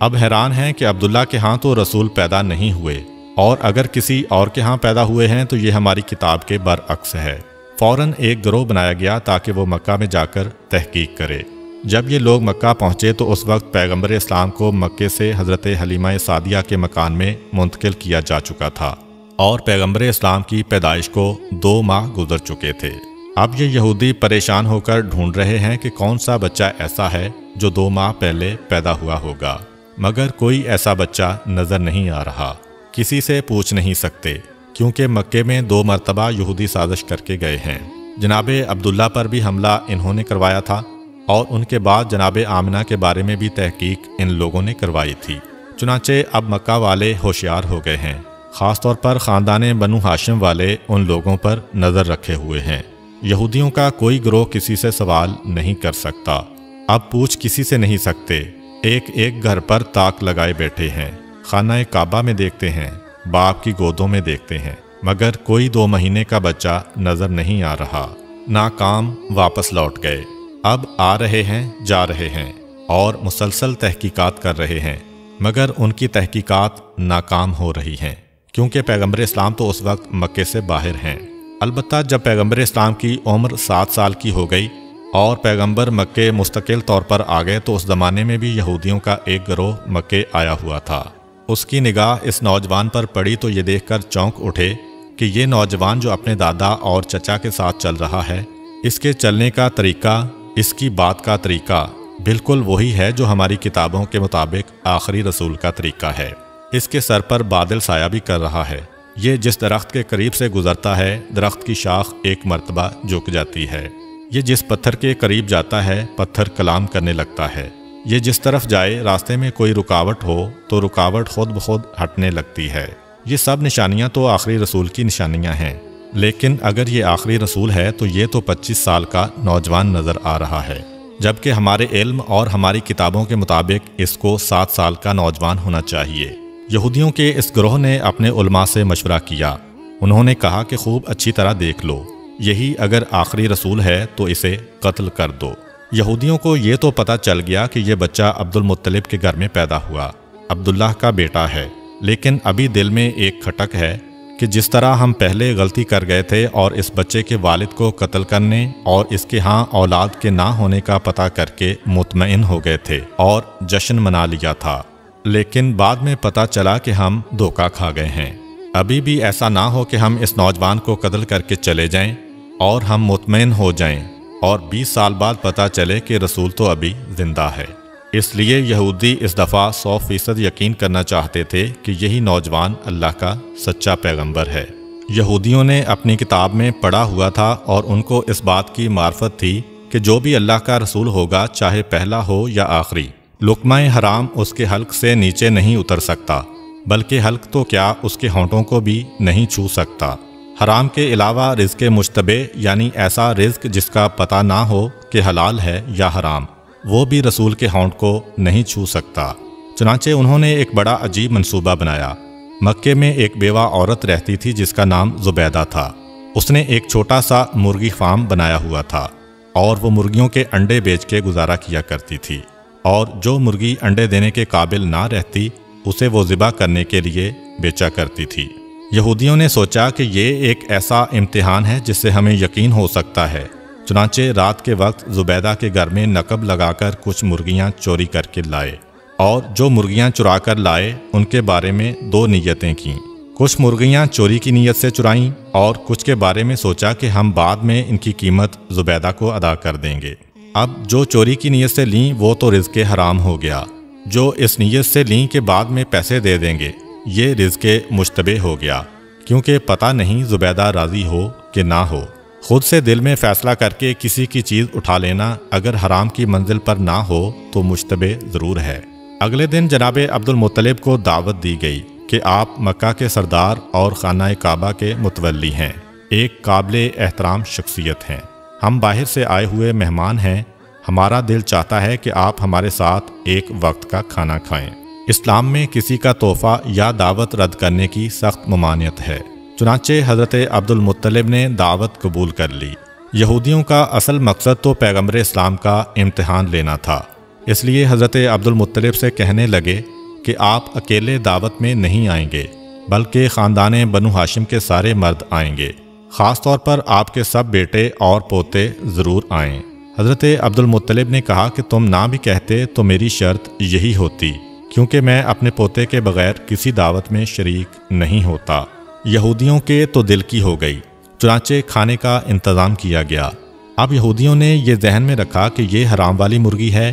اب حیران ہیں کہ عبداللہ کے ہاں تو رسول پیدا نہیں ہوئے، اور اگر کسی اور کے ہاں پیدا ہوئے ہیں تو یہ ہماری کتاب کے برعکس ہے۔ فوراً ایک گروہ بنایا گیا تاکہ وہ مکہ میں جا کر تحقیق کرے۔ جب یہ لوگ مکہ پہنچے تو اس وقت پیغمبر اسلام کو مکے سے حضرت حلیمہ سعدیہ کے مکان میں منتقل کیا جا چکا تھا، اور پیغمبر اسلام کی پیدائش کو 2 ماہ گزر چکے تھے۔ اب یہ یہودی پریشان ہو کر ڈھونڈ رہے ہیں کہ کون سا بچہ ایسا ہے جو 2 ماہ پہلے پیدا ہوا ہوگا، مگر کوئی ایسا بچہ نظر نہیں آ رہا۔ کسی سے پوچھ نہیں سکتے، کیونکہ مکے میں 2 مرتبہ یہودی سازش کر کے گئے ہیں۔ جناب عبداللہ پر بھی حملہ انہوں نے کروایا تھا، اور ان کے بعد جناب آمنہ کے بارے میں بھی تحقیق ان لوگوں نے کروائی تھی۔ چنانچہ اب مکہ والے ہوشیار ہو گئے ہیں، خاص طور پر خاندان بنو ہاشم والے ان لوگوں پر نظر رکھے ہوئے ہیں۔ یہودیوں کا کوئی گروہ کسی سے سوال نہیں کر سکتا، اب پوچھ کسی سے نہیں سکتے، ایک ایک گھر پر تاک لگائے بیٹھے ہیں، خانہ کعبہ میں دیکھتے ہیں، باپ کی گودوں میں دیکھتے ہیں، مگر کوئی 2 مہینے کا بچہ نظر نہیں آ رہا۔ ناکام واپس لوٹ گئے، اب آ رہے ہیں، جا رہے ہیں، اور مسلسل تحقیقات کر رہے ہیں، مگر ان کی تحقیقات ناکام ہو رہی ہیں، کیونکہ پیغمبر اسلام تو اس وقت مکے سے باہر ہیں۔ البتہ جب پیغمبر اسلام کی عمر 7 سال کی ہو گئی اور پیغمبر مکے مستقل طور پر آ گئے تو اس زمانے میں بھی یہودیوں کا ایک گروہ مکے آیا ہوا تھا۔ اس کی نگاہ اس نوجوان پر پڑی تو یہ دیکھ کر چونک اٹھے کہ یہ نوجوان جو اپنے دادا اور چچا کے ساتھ چل رہا ہے، اس کے چلنے کا طریقہ، اس کی بات کا طریقہ بالکل وہی ہے جو ہماری کتابوں کے مطابق آخری رسول کا طریقہ ہے۔ اس کے سر پر بادل سایہ بھی کر رہا ہے، یہ جس درخت کے قریب سے گزرتا ہے درخت کی شاخ ایک مرتبہ جھک جاتی ہے، یہ جس پتھر کے قریب جاتا ہے پتھر کلام کرنے لگتا ہے، یہ جس طرف جائے راستے میں کوئی رکاوٹ ہو تو رکاوٹ خود بخود ہٹنے لگتی ہے۔ یہ سب نشانیاں تو آخری رسول کی نشانیاں ہیں، لیکن اگر یہ آخری رسول ہے تو یہ تو 25 سال کا نوجوان نظر آ رہا ہے، جبکہ ہمارے علم اور ہماری کتابوں کے مطابق اس کو 7 سال کا نوجوان ہونا چاہیے۔ یہودیوں کے اس گروہ نے اپنے علماء سے مشورہ کیا، انہوں نے کہا کہ خوب اچھی طرح دیکھ لو، یہی اگر آخری رسول ہے تو اسے قتل کر دو۔ یہودیوں کو یہ تو پتہ چل گیا کہ یہ بچہ عبد المطلب کے گھر میں پیدا ہوا، عبداللہ کا بیٹا ہے، لیکن ابھی دل میں ایک کھٹک ہے کہ جس طرح ہم پہلے غلطی کر گئے تھے اور اس بچے کے والد کو قتل کرنے اور اس کے ہاں اولاد کے نہ ہونے کا پتہ کر کے مطمئن ہو گئے تھے اور جشن منا لیا تھا، لیکن بعد میں پتہ چلا کہ ہم دھوکہ کھا گئے ہیں۔ ابھی بھی ایسا نہ ہو کہ ہم اس نوجوان کو قتل کر کے چلے جائیں اور ہم مطمئن ہو جائیں اور 20 سال بعد پتہ چلے کہ رسول تو ابھی زندہ ہے۔ اس لیے یہودی اس دفعہ 100% یقین کرنا چاہتے تھے کہ یہی نوجوان اللہ کا سچا پیغمبر ہے۔ یہودیوں نے اپنی کتاب میں پڑھا ہوا تھا اور ان کو اس بات کی معرفت تھی کہ جو بھی اللہ کا رسول ہوگا، چاہے پہلا ہو یا آخری، لقمہ حرام اس کے حلق سے نیچے نہیں اتر سکتا، بلکہ حلق تو کیا اس کے ہونٹوں کو بھی نہیں چھو سکتا۔ حرام کے علاوہ رزق مشتبہ، یعنی ایسا رزق جس کا پتہ نہ ہو کہ حلال ہے یا حرام، وہ بھی رسول کے ہونٹ کو نہیں چھو سکتا۔ چنانچہ انہوں نے ایک بڑا عجیب منصوبہ بنایا۔ مکے میں ایک بیوہ عورت رہتی تھی جس کا نام زبیدہ تھا۔ اس نے ایک چھوٹا سا مرغی فارم بنایا ہوا تھا اور وہ مرغیوں کے انڈے بیچ کے گزارا کیا کرتی تھی، اور جو مرغی انڈے دینے کے قابل نہ رہتی اسے وہ ذبح کرنے کے لیے بیچا کرتی تھی۔ یہودیوں نے سوچا کہ یہ ایک ایسا امتحان ہے جس سے ہمیں یقین ہو سکتا ہے، چنانچہ رات کے وقت زبیدہ کے گھر میں نقب لگا کر کچھ مرغیاں چوری کر کے لائے، اور جو مرغیاں چرا کر لائے ان کے بارے میں 2 نیتیں کیں۔ کچھ مرغیاں چوری کی نیت سے چرائیں اور کچھ کے بارے میں سوچا کہ ہم بعد میں ان کی قیمت زبیدہ کو ادا کر دیں گے۔ اب جو چوری کی نیت سے لیں وہ تو رزق حرام ہو گیا، جو اس نیت سے لیں کہ بعد میں پیسے دے دیں گے یہ رزق مشتبہ ہو گیا، کیونکہ پتہ نہیں زبیدہ راضی ہو کہ نہ ہو۔ خود سے دل میں فیصلہ کر کے کسی کی چیز اٹھا لینا اگر حرام کی منزل پر نہ ہو تو مشتبہ ضرور ہے۔ اگلے دن جناب عبد المطلب کو دعوت دی گئی کہ آپ مکہ کے سردار اور خانہ کعبہ کے متولی ہیں، ایک قابل احترام شخصیت ہیں، ہم باہر سے آئے ہوئے مہمان ہیں، ہمارا دل چاہتا ہے کہ آپ ہمارے ساتھ ایک وقت کا کھانا کھائیں۔ اسلام میں کسی کا تحفہ یا دعوت رد کرنے کی سخت ممانعت ہے، چنانچہ حضرت عبد المطلب نے دعوت قبول کر لی۔ یہودیوں کا اصل مقصد تو پیغمبر اسلام کا امتحان لینا تھا، اس لیے حضرت عبد المطلب سے کہنے لگے کہ آپ اکیلے دعوت میں نہیں آئیں گے بلکہ خاندان بنو ہاشم کے سارے مرد آئیں گے، خاص طور پر آپ کے سب بیٹے اور پوتے ضرور آئیں۔ حضرت عبد المطلب نے کہا کہ تم نہ بھی کہتے تو میری شرط یہی ہوتی، کیونکہ میں اپنے پوتے کے بغیر کسی دعوت میں شریک نہیں ہوتا۔ یہودیوں کے تو دل کی ہو گئی، چنانچہ کھانے کا انتظام کیا گیا۔ اب یہودیوں نے یہ ذہن میں رکھا کہ یہ حرام والی مرغی ہے،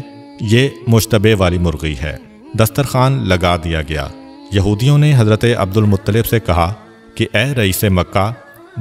یہ مشتبہ والی مرغی ہے۔ دسترخوان لگا دیا گیا۔ یہودیوں نے حضرت عبد المطلب سے کہا کہ اے رئیس مکہ،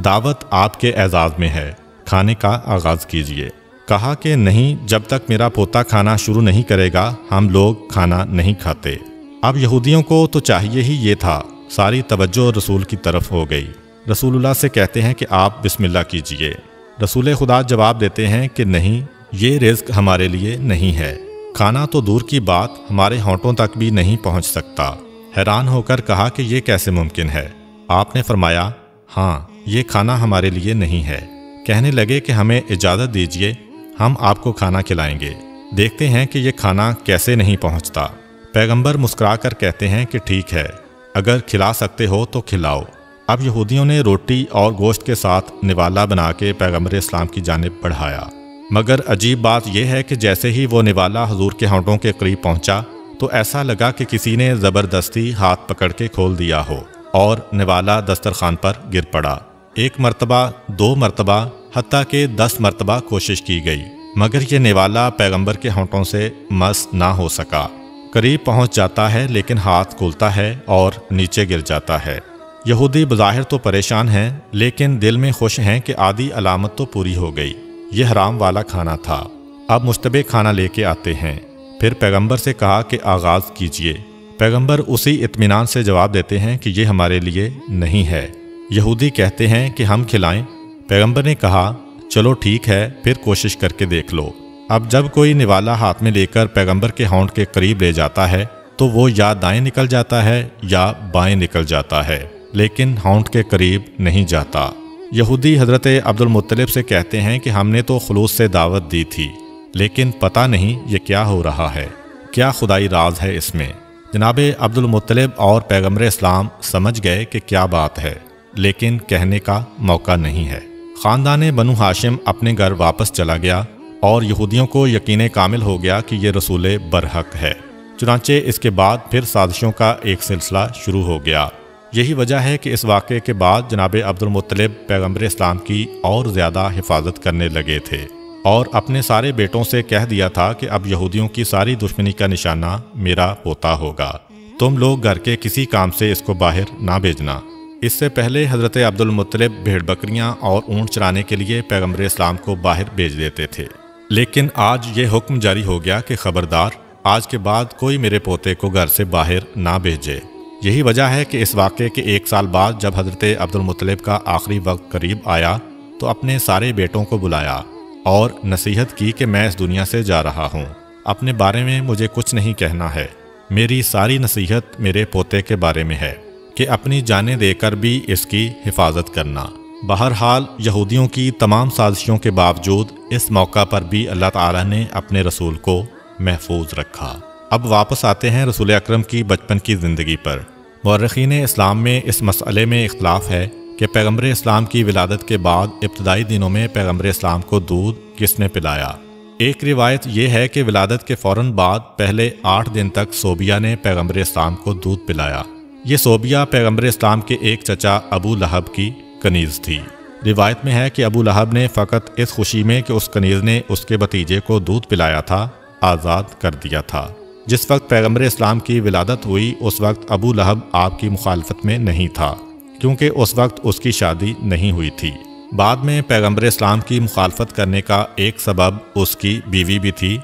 دعوت آپ کے اعزاز میں ہے، کھانے کا آغاز کیجیے۔ کہا کہ نہیں، جب تک میرا پوتا کھانا شروع نہیں کرے گا ہم لوگ کھانا نہیں کھاتے۔ اب یہودیوں کو تو چاہیے ہی یہ تھا، ساری توجہ رسول کی طرف ہو گئی۔ رسول اللہ سے کہتے ہیں کہ آپ بسم اللہ کیجیے۔ رسول خدا جواب دیتے ہیں کہ نہیں، یہ رزق ہمارے لیے نہیں ہے، کھانا تو دور کی بات ہمارے ہونٹوں تک بھی نہیں پہنچ سکتا۔ حیران ہو کر کہا کہ یہ کیسے ممکن ہے؟ آپ نے فرمایا ہاں، یہ کھانا ہمارے لیے نہیں ہے۔ کہنے لگے کہ ہمیں اجازت دیجیے، ہم آپ کو کھانا کھلائیں گے، دیکھتے ہیں کہ یہ کھانا کیسے نہیں پہنچتا۔ پیغمبر مسکرا کر کہتے ہیں کہ ٹھیک ہے، اگر کھلا سکتے ہو تو کھلاؤ۔ اب یہودیوں نے روٹی اور گوشت کے ساتھ نوالا بنا کے پیغمبر اسلام کی جانب بڑھایا، مگر عجیب بات یہ ہے کہ جیسے ہی وہ نوالا حضور کے ہونٹوں کے قریب پہنچا تو ایسا لگا کہ کسی نے زبردستی ہاتھ پکڑ کے کھول دیا ہو اور نوالا دسترخوان پر گر پڑا۔ 1 مرتبہ، 2 مرتبہ، حتیٰ کہ 10 مرتبہ کوشش کی گئی، مگر یہ نوالا پیغمبر کے ہونٹوں سے مس نہ ہو سکا۔ قریب پہنچ جاتا ہے لیکن ہاتھ کھلتا ہے اور نیچے گر جاتا ہے۔ یہودی بظاہر تو پریشان ہیں لیکن دل میں خوش ہیں کہ آدھی علامت تو پوری ہو گئی، یہ حرام والا کھانا تھا۔ اب مشتبہ کھانا لے کے آتے ہیں۔ پھر پیغمبر سے کہا کہ آغاز کیجئے۔ پیغمبر اسی اطمینان سے جواب دیتے ہیں کہ یہ ہمارے لیے نہیں ہے۔ یہودی کہتے ہیں کہ ہم کھلائیں۔ پیغمبر نے کہا چلو ٹھیک ہے، پھر کوشش کر کے دیکھ لو۔ اب جب کوئی نوالا ہاتھ میں لے کر پیغمبر کے ہونٹ کے قریب لے جاتا ہے تو وہ یا دائیں نکل جاتا ہے یا بائیں نکل جاتا ہے، لیکن ہونٹ کے قریب نہیں جاتا۔ یہودی حضرت عبد المطلب سے کہتے ہیں کہ ہم نے تو خلوص سے دعوت دی تھی، لیکن پتہ نہیں یہ کیا ہو رہا ہے، کیا خدائی راز ہے اس میں۔ جناب عبد المطلب اور پیغمبر اسلام سمجھ گئے کہ کیا بات ہے، لیکن کہنے کا موقع نہیں ہے۔ خاندان بنو ہاشم اپنے گھر واپس چلا گیا اور یہودیوں کو یقین کامل ہو گیا کہ یہ رسول برحق ہے۔ چنانچہ اس کے بعد پھر سازشوں کا ایک سلسلہ شروع ہو گیا۔ یہی وجہ ہے کہ اس واقعے کے بعد جناب عبد المطلب پیغمبر اسلام کی اور زیادہ حفاظت کرنے لگے تھے اور اپنے سارے بیٹوں سے کہہ دیا تھا کہ اب یہودیوں کی ساری دشمنی کا نشانہ میرا پوتا ہوگا، تم لوگ گھر کے کسی کام سے اس کو باہر نہ بھیجنا۔ اس سے پہلے حضرت عبد المطلب بھیڑ بکریاں اور اونٹ چرانے کے لیے پیغمبر اسلام کو باہر بھیج دیتے تھے، لیکن آج یہ حکم جاری ہو گیا کہ خبردار، آج کے بعد کوئی میرے پوتے کو گھر سے باہر نہ بھیجے۔ یہی وجہ ہے کہ اس واقعے کے 1 سال بعد جب حضرت عبد المطلب کا آخری وقت قریب آیا تو اپنے سارے بیٹوں کو بلایا اور نصیحت کی کہ میں اس دنیا سے جا رہا ہوں، اپنے بارے میں مجھے کچھ نہیں کہنا ہے، میری ساری نصیحت میرے پوتے کے بارے میں ہے کہ اپنی جانیں دے کر بھی اس کی حفاظت کرنا۔ بہرحال یہودیوں کی تمام سازشوں کے باوجود اس موقع پر بھی اللہ تعالیٰ نے اپنے رسول کو محفوظ رکھا۔ اب واپس آتے ہیں رسول اکرم کی بچپن کی زندگی پر۔ مورخین اسلام میں اس مسئلے میں اختلاف ہے کہ پیغمبر اسلام کی ولادت کے بعد ابتدائی دنوں میں پیغمبر اسلام کو دودھ کس نے پلایا۔ ایک روایت یہ ہے کہ ولادت کے فوراً بعد پہلے 8 دن تک صوبیہ نے پیغمبر اسلام کو دودھ پلایا۔ یہ صوبیہ پیغمبر اسلام کے ایک چچا ابو لہب کی کنیز تھی۔ روایت میں ہے کہ ابو لہب نے فقط اس خوشی میں کہ اس کنیز نے اس کے بھتیجے کو دودھ پلایا تھا آزاد کر دیا تھا۔ جس وقت پیغمبر اسلام کی ولادت ہوئی اس وقت ابو لہب آپ کی مخالفت میں نہیں تھا، کیونکہ اس وقت اس کی شادی نہیں ہوئی تھی۔ بعد میں پیغمبر اسلام کی مخالفت کرنے کا ایک سبب اس کی بیوی بھی تھی۔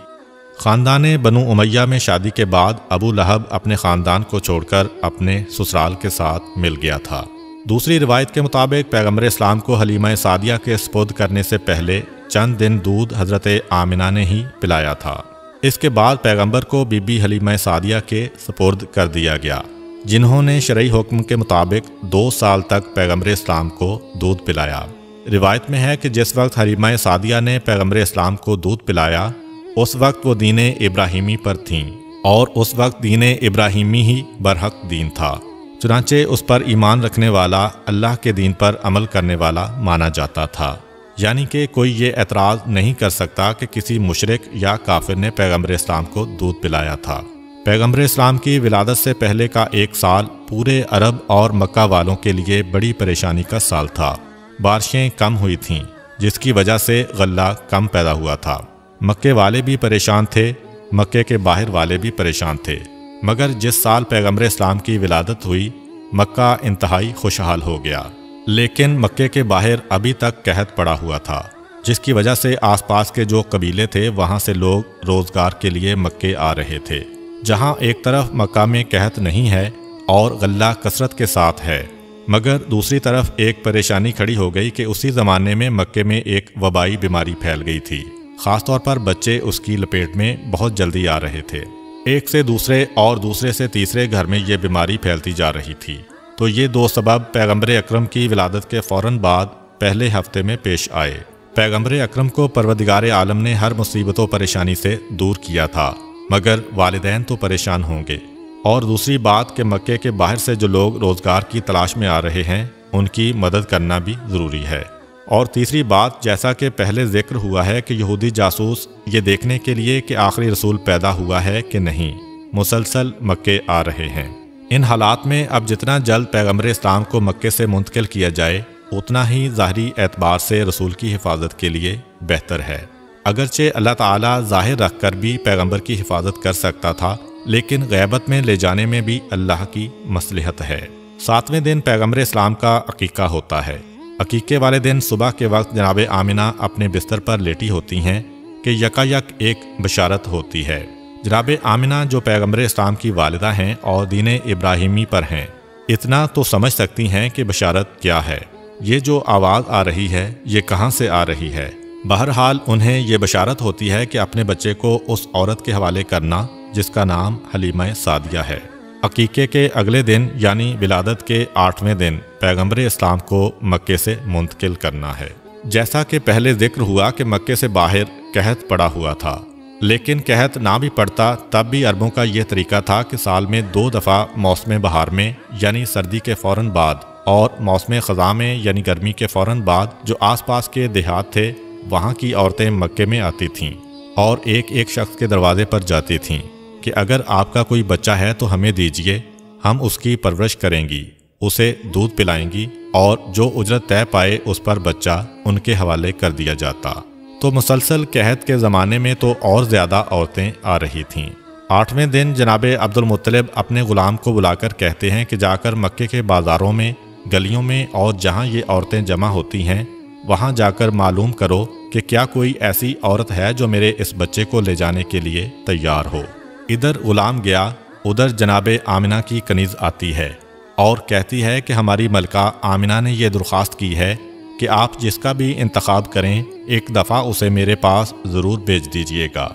خاندان بنو امیہ میں شادی کے بعد ابو لہب اپنے خاندان کو چھوڑ کر اپنے سسرال کے ساتھ مل گیا تھا۔ دوسری روایت کے مطابق پیغمبر اسلام کو حلیمہ سعدیہ کے سپرد کرنے سے پہلے چند دن دودھ حضرت آمنہ نے ہی پلایا تھا۔ اس کے بعد پیغمبر کو بی بی حلیمہ سعدیہ کے سپرد کر دیا گیا، جنہوں نے شرعی حکم کے مطابق 2 سال تک پیغمبر اسلام کو دودھ پلایا۔ روایت میں ہے کہ جس وقت حلیمہ سعدیہ نے پیغمبر اسلام کو دودھ پلایا اس وقت وہ دین ابراہیمی پر تھیں، اور اس وقت دین ابراہیمی ہی برحق دین تھا، چنانچہ اس پر ایمان رکھنے والا اللہ کے دین پر عمل کرنے والا مانا جاتا تھا۔ یعنی کہ کوئی یہ اعتراض نہیں کر سکتا کہ کسی مشرک یا کافر نے پیغمبر اسلام کو دودھ پلایا تھا۔ پیغمبر اسلام کی ولادت سے پہلے کا 1 سال پورے عرب اور مکہ والوں کے لیے بڑی پریشانی کا سال تھا۔ بارشیں کم ہوئی تھیں، جس کی وجہ سے غلہ کم پیدا ہوا تھا۔ مکے والے بھی پریشان تھے، مکے کے باہر والے بھی پریشان تھے، مگر جس سال پیغمبر اسلام کی ولادت ہوئی مکہ انتہائی خوشحال ہو گیا۔ لیکن مکے کے باہر ابھی تک قحط پڑا ہوا تھا، جس کی وجہ سے آس پاس کے جو قبیلے تھے وہاں سے لوگ روزگار کے لیے مکے آ رہے تھے۔ جہاں ایک طرف مکہ میں قحط نہیں ہے اور غلہ کثرت کے ساتھ ہے، مگر دوسری طرف ایک پریشانی کھڑی ہو گئی کہ اسی زمانے میں مکے میں ایک وبائی بیماری پھیل گئی تھی۔ خاص طور پر بچے اس کی لپیٹ میں بہت جلدی آ رہے تھے۔ ایک سے دوسرے اور دوسرے سے تیسرے گھر میں یہ بیماری پھیلتی جا رہی تھی۔ تو یہ 2 سبب پیغمبر اکرم کی ولادت کے فوراً بعد پہلے ہفتے میں پیش آئے۔ پیغمبر اکرم کو پروردگار عالم نے ہر مصیبت و پریشانی سے دور کیا تھا، مگر والدین تو پریشان ہوں گے۔ اور دوسری بات کہ مکے کے باہر سے جو لوگ روزگار کی تلاش میں آ رہے ہیں ان کی مدد کرنا بھی ضروری ہے۔ اور تیسری بات، جیسا کہ پہلے ذکر ہوا ہے کہ یہودی جاسوس یہ دیکھنے کے لیے کہ آخری رسول پیدا ہوا ہے کہ نہیں مسلسل مکے آ رہے ہیں۔ ان حالات میں اب جتنا جلد پیغمبر اسلام کو مکے سے منتقل کیا جائے اتنا ہی ظاہری اعتبار سے رسول کی حفاظت کے لیے بہتر ہے۔ اگرچہ اللہ تعالیٰ ظاہر رکھ کر بھی پیغمبر کی حفاظت کر سکتا تھا، لیکن غیبت میں لے جانے میں بھی اللہ کی مصلحت ہے۔ 7ویں دن پیغمبر اسلام کا عقیقہ ہوتا ہے۔ عقیقے والے دن صبح کے وقت جناب آمنہ اپنے بستر پر لیٹی ہوتی ہیں کہ یکایک ایک بشارت ہوتی ہے۔ جناب آمنہ جو پیغمبر اسلام کی والدہ ہیں اور دین ابراہیمی پر ہیں، اتنا تو سمجھ سکتی ہیں کہ بشارت کیا ہے، یہ جو آواز آ رہی ہے یہ کہاں سے آ رہی ہے۔ بہرحال انہیں یہ بشارت ہوتی ہے کہ اپنے بچے کو اس عورت کے حوالے کرنا جس کا نام حلیمہ سعدیہ ہے۔ عقیقے کے اگلے دن یعنی ولادت کے 8ویں دن پیغمبر اسلام کو مکے سے منتقل کرنا ہے۔ جیسا کہ پہلے ذکر ہوا کہ مکے سے باہر قحط پڑا ہوا تھا، لیکن قحط نہ بھی پڑتا تب بھی عربوں کا یہ طریقہ تھا کہ سال میں 2 دفعہ موسم بہار میں یعنی سردی کے فوراً بعد اور موسم خزاں میں یعنی گرمی کے فوراً بعد جو آس پاس کے دیہات تھے وہاں کی عورتیں مکے میں آتی تھیں اور ایک ایک شخص کے دروازے پر جاتی تھیں کہ اگر آپ کا کوئی بچہ ہے تو ہمیں دیجئے، ہم اس کی پرورش کریں گی، اسے دودھ پلائیں گی، اور جو اجرت طے پائے اس پر بچہ ان کے حوالے کر دیا جاتا۔ تو مسلسل قحط کے زمانے میں تو اور زیادہ عورتیں آ رہی تھیں۔ 8ویں دن جناب عبد المطلب اپنے غلام کو بلا کر کہتے ہیں کہ جا کر مکے کے بازاروں میں، گلیوں میں اور جہاں یہ عورتیں جمع ہوتی ہیں وہاں جا کر معلوم کرو کہ کیا کوئی ایسی عورت ہے جو میرے اس بچے کو لے جانے کے لیے تیار ہو۔ ادھر غلام گیا، ادھر جناب آمنہ کی کنیز آتی ہے اور کہتی ہے کہ ہماری ملکہ آمنہ نے یہ درخواست کی ہے کہ آپ جس کا بھی انتخاب کریں ایک دفعہ اسے میرے پاس ضرور بھیج دیجئے گا۔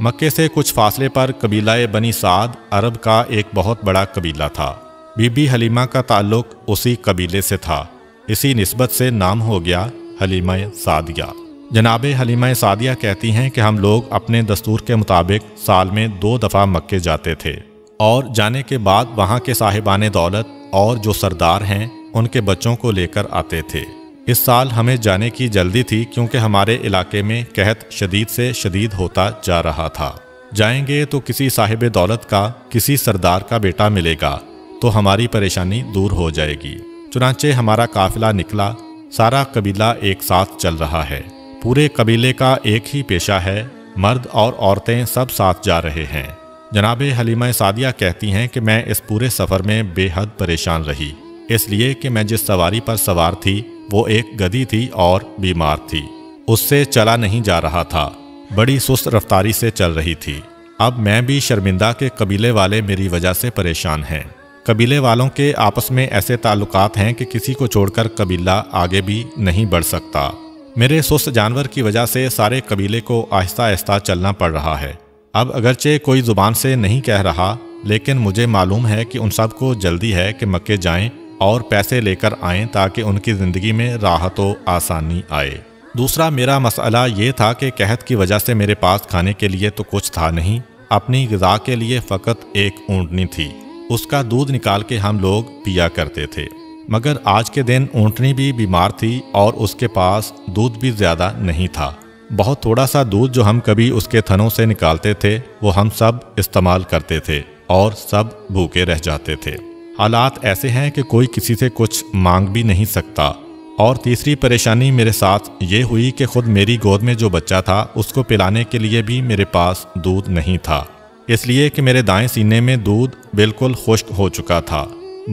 مکے سے کچھ فاصلے پر قبیلہ بنی سعد عرب کا ایک بہت بڑا قبیلہ تھا۔ بی بی حلیمہ کا تعلق اسی قبیلے سے تھا، اسی نسبت سے نام ہو گیا حلیمہ سعدیہ۔ جناب حلیمہ سعدیہ کہتی ہیں کہ ہم لوگ اپنے دستور کے مطابق سال میں 2 دفعہ مکے جاتے تھے، اور جانے کے بعد وہاں کے صاحبان دولت اور جو سردار ہیں ان کے بچوں کو لے کر آتے تھے۔ اس سال ہمیں جانے کی جلدی تھی کیونکہ ہمارے علاقے میں قحط شدید سے شدید ہوتا جا رہا تھا۔ جائیں گے تو کسی صاحب دولت کا، کسی سردار کا بیٹا ملے گا تو ہماری پریشانی دور ہو جائے گی۔ چنانچہ ہمارا قافلہ نکلا، سارا قبیلہ ایک ساتھ چل رہا ہے، پورے قبیلے کا ایک ہی پیشہ ہے، مرد اور عورتیں سب ساتھ جا رہے ہیں۔ جناب حلیمہ سعدیہ کہتی ہیں کہ میں اس پورے سفر میں بے حد پریشان رہی، اس لیے کہ میں جس سواری پر سوار تھی وہ ایک گدھی تھی اور بیمار تھی، اس سے چلا نہیں جا رہا تھا، بڑی سست رفتاری سے چل رہی تھی۔ اب میں بھی شرمندہ کہ قبیلے والے میری وجہ سے پریشان ہیں۔ قبیلے والوں کے آپس میں ایسے تعلقات ہیں کہ کسی کو چھوڑ کر قبیلہ آگے بھی نہیں بڑھ سکتا۔ میرے سست جانور کی وجہ سے سارے قبیلے کو آہستہ آہستہ چلنا پڑ رہا ہے۔ اب اگرچہ کوئی زبان سے نہیں کہہ رہا، لیکن مجھے معلوم ہے کہ ان سب کو جلدی ہے کہ مکے جائیں اور پیسے لے کر آئیں تاکہ ان کی زندگی میں راحت و آسانی آئے۔ دوسرا میرا مسئلہ یہ تھا کہ قحط کی وجہ سے میرے پاس کھانے کے لیے تو کچھ تھا نہیں، اپنی غذا کے لیے فقط ایک اونٹنی تھی، اس کا دودھ نکال کے ہم لوگ پیا کرتے تھے۔ مگر آج کے دن اونٹنی بھی بیمار تھی اور اس کے پاس دودھ بھی زیادہ نہیں تھا۔ بہت تھوڑا سا دودھ جو ہم کبھی اس کے تھنوں سے نکالتے تھے وہ ہم سب استعمال کرتے تھے اور سب بھوکے رہ جاتے تھے۔ حالات ایسے ہیں کہ کوئی کسی سے کچھ مانگ بھی نہیں سکتا۔ اور تیسری پریشانی میرے ساتھ یہ ہوئی کہ خود میری گود میں جو بچہ تھا اس کو پلانے کے لیے بھی میرے پاس دودھ نہیں تھا، اس لیے کہ میرے دائیں سینے میں دودھ بالکل خشک ہو چکا تھا۔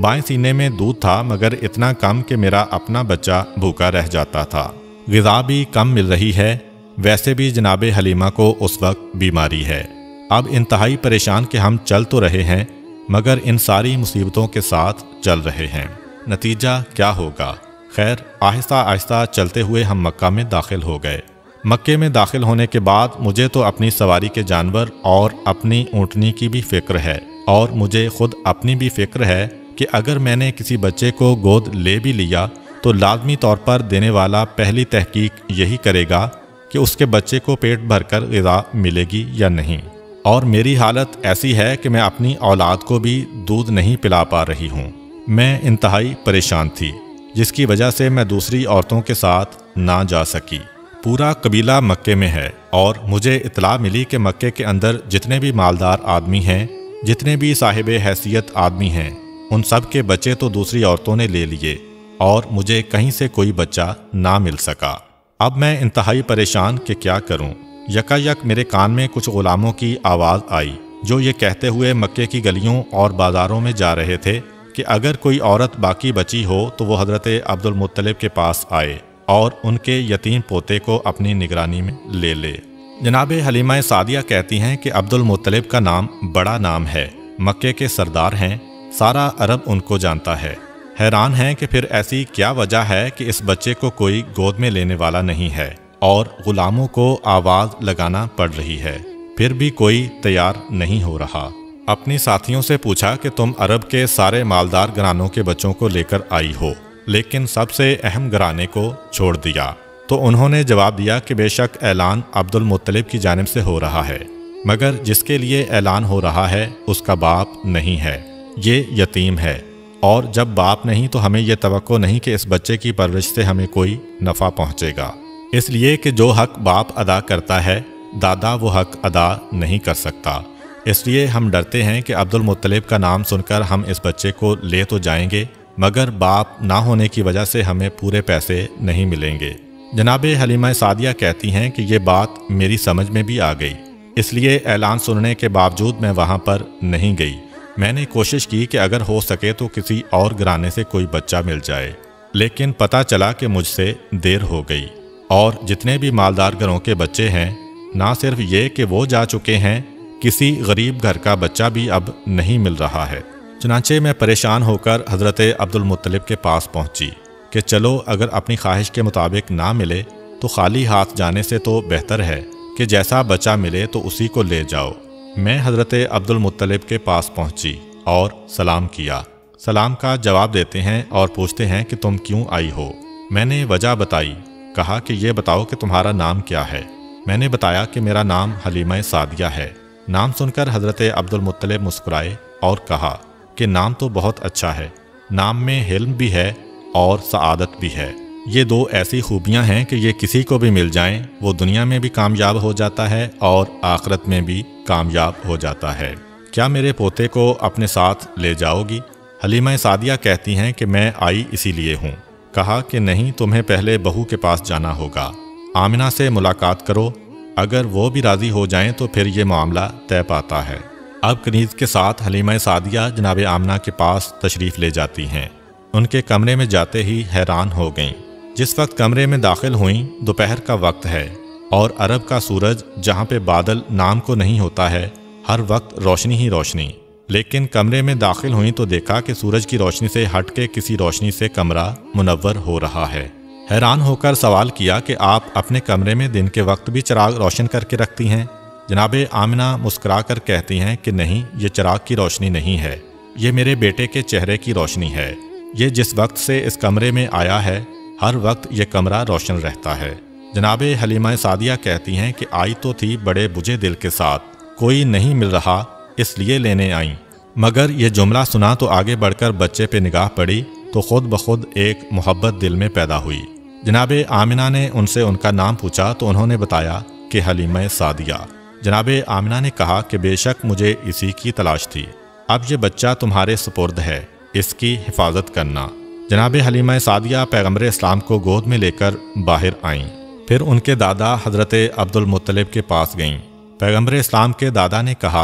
بائیں سینے میں دودھ تھا مگر اتنا کم کہ میرا اپنا بچہ بھوکا رہ جاتا تھا۔ غذا بھی کم مل رہی ہے، ویسے بھی جناب حلیمہ کو اس وقت بیماری ہے۔ اب انتہائی پریشان کہ ہم چل تو رہے ہیں مگر ان ساری مصیبتوں کے ساتھ چل رہے ہیں، نتیجہ کیا ہوگا؟ خیر، آہستہ آہستہ چلتے ہوئے ہم مکہ میں داخل ہو گئے۔ مکے میں داخل ہونے کے بعد مجھے تو اپنی سواری کے جانور اور اپنی اونٹنی کی بھی فکر ہے، اور مجھے خود اپنی بھی فکر ہے کہ اگر میں نے کسی بچے کو گود لے بھی لیا تو لازمی طور پر دینے والا پہلی تحقیق یہی کرے گا کہ اس کے بچے کو پیٹ بھر کر غذا ملے گی یا نہیں۔ اور میری حالت ایسی ہے کہ میں اپنی اولاد کو بھی دودھ نہیں پلا پا رہی ہوں۔ میں انتہائی پریشان تھی، جس کی وجہ سے میں دوسری عورتوں کے ساتھ نہ جا سکی۔ پورا قبیلہ مکے میں ہے اور مجھے اطلاع ملی کہ مکے کے اندر جتنے بھی مالدار آدمی ہیں، جتنے بھی صاحب حیثیت آدمی ہیں، ان سب کے بچے تو دوسری عورتوں نے لے لیے اور مجھے کہیں سے کوئی بچہ نہ مل سکا۔ اب میں انتہائی پریشان کہ کیا کروں۔ یکایک میرے کان میں کچھ غلاموں کی آواز آئی جو یہ کہتے ہوئے مکے کی گلیوں اور بازاروں میں جا رہے تھے کہ اگر کوئی عورت باقی بچی ہو تو وہ حضرت عبد المطلب کے پاس آئے اور ان کے یتیم پوتے کو اپنی نگرانی میں لے لے۔ جناب حلیمہ سعدیہ کہتی ہیں کہ عبد المطلب کا نام بڑا نام ہے، مکے کے سردار ہیں، سارا عرب ان کو جانتا ہے۔ حیران ہیں کہ پھر ایسی کیا وجہ ہے کہ اس بچے کو کوئی گود میں لینے والا نہیں ہے اور غلاموں کو آواز لگانا پڑ رہی ہے، پھر بھی کوئی تیار نہیں ہو رہا۔ اپنی ساتھیوں سے پوچھا کہ تم عرب کے سارے مالدار گھرانوں کے بچوں کو لے کر آئی ہو، لیکن سب سے اہم گھرانے کو چھوڑ دیا۔ تو انہوں نے جواب دیا کہ بے شک اعلان عبد المطلب کی جانب سے ہو رہا ہے، مگر جس کے لیے اعلان ہو رہا ہے اس کا باپ نہیں ہے، یہ یتیم ہے، اور جب باپ نہیں تو ہمیں یہ توقع نہیں کہ اس بچے کی پرورش سے ہمیں کوئی نفع پہنچے گا، اس لیے کہ جو حق باپ ادا کرتا ہے دادا وہ حق ادا نہیں کر سکتا۔ اس لیے ہم ڈرتے ہیں کہ عبد المطلب کا نام سن کر ہم اس بچے کو لے تو جائیں گے مگر باپ نہ ہونے کی وجہ سے ہمیں پورے پیسے نہیں ملیں گے۔ جناب حلیمہ سعدیہ کہتی ہیں کہ یہ بات میری سمجھ میں بھی آ گئی، اس لیے اعلان سننے کے باوجود میں وہاں پر نہیں گئی۔ میں نے کوشش کی کہ اگر ہو سکے تو کسی اور گھرانے سے کوئی بچہ مل جائے، لیکن پتہ چلا کہ مجھ سے دیر ہو گئی، اور جتنے بھی مالدار گھروں کے بچے ہیں، نہ صرف یہ کہ وہ جا چکے ہیں، کسی غریب گھر کا بچہ بھی اب نہیں مل رہا ہے۔ چنانچہ میں پریشان ہو کر حضرت عبد المطلب کے پاس پہنچی کہ چلو اگر اپنی خواہش کے مطابق نہ ملے تو خالی ہاتھ جانے سے تو بہتر ہے کہ جیسا بچہ ملے تو اسی کو لے جاؤ۔ میں حضرت عبدالمطلب کے پاس پہنچی اور سلام کیا۔ سلام کا جواب دیتے ہیں اور پوچھتے ہیں کہ تم کیوں آئی ہو؟ میں نے وجہ بتائی۔ کہا کہ یہ بتاؤ کہ تمہارا نام کیا ہے؟ میں نے بتایا کہ میرا نام حلیمہ سعدیہ ہے۔ نام سن کر حضرت عبدالمطلب مسکرائے اور کہا کہ نام تو بہت اچھا ہے، نام میں حلم بھی ہے اور سعادت بھی ہے۔ یہ دو ایسی خوبیاں ہیں کہ یہ کسی کو بھی مل جائیں وہ دنیا میں بھی کامیاب ہو جاتا ہے اور آخرت میں بھی کامیاب ہو جاتا ہے۔ کیا میرے پوتے کو اپنے ساتھ لے جاؤ گی؟ حلیمہ سعدیہ کہتی ہیں کہ میں آئی اسی لیے ہوں۔ کہا کہ نہیں، تمہیں پہلے بہو کے پاس جانا ہوگا، آمنہ سے ملاقات کرو، اگر وہ بھی راضی ہو جائیں تو پھر یہ معاملہ طے پاتا ہے۔ اب کنیز کے ساتھ حلیمہ سعدیہ جناب آمنہ کے پاس تشریف لے جاتی ہیں۔ ان کے کمرے میں جاتے ہی حیران ہو گئیں۔ جس وقت کمرے میں داخل ہوئیں دوپہر کا وقت ہے اور عرب کا سورج جہاں پہ بادل نام کو نہیں ہوتا ہے ہر وقت روشنی ہی روشنی، لیکن کمرے میں داخل ہوئیں تو دیکھا کہ سورج کی روشنی سے ہٹ کے کسی روشنی سے کمرہ منور ہو رہا ہے۔ حیران ہو کر سوال کیا کہ آپ اپنے کمرے میں دن کے وقت بھی چراغ روشن کر کے رکھتی ہیں؟ جناب آمنہ مسکرا کر کہتی ہیں کہ نہیں، یہ چراغ کی روشنی نہیں ہے، یہ میرے بیٹے کے چہرے کی روشنی ہے۔ یہ جس وقت سے اس کمرے میں آیا ہے ہر وقت یہ کمرہ روشن رہتا ہے۔ جناب حلیمہ سعدیہ کہتی ہیں کہ آئی تو تھی بڑے بجھے دل کے ساتھ، کوئی نہیں مل رہا اس لیے لینے آئیں، مگر یہ جملہ سنا تو آگے بڑھ کر بچے پہ نگاہ پڑی تو خود بخود ایک محبت دل میں پیدا ہوئی۔ جناب آمنہ نے ان سے ان کا نام پوچھا تو انہوں نے بتایا کہ حلیمہ سعدیہ۔ جناب آمنہ نے کہا کہ بے شک مجھے اسی کی تلاش تھی، اب یہ بچہ تمہارے سپرد ہے، اس کی حفاظت کرنا۔ جناب حلیمہ سعدیہ پیغمبر اسلام کو گود میں لے کر باہر آئیں، پھر ان کے دادا حضرت عبدالمطلب کے پاس گئیں۔ پیغمبر اسلام کے دادا نے کہا،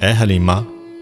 اے حلیمہ،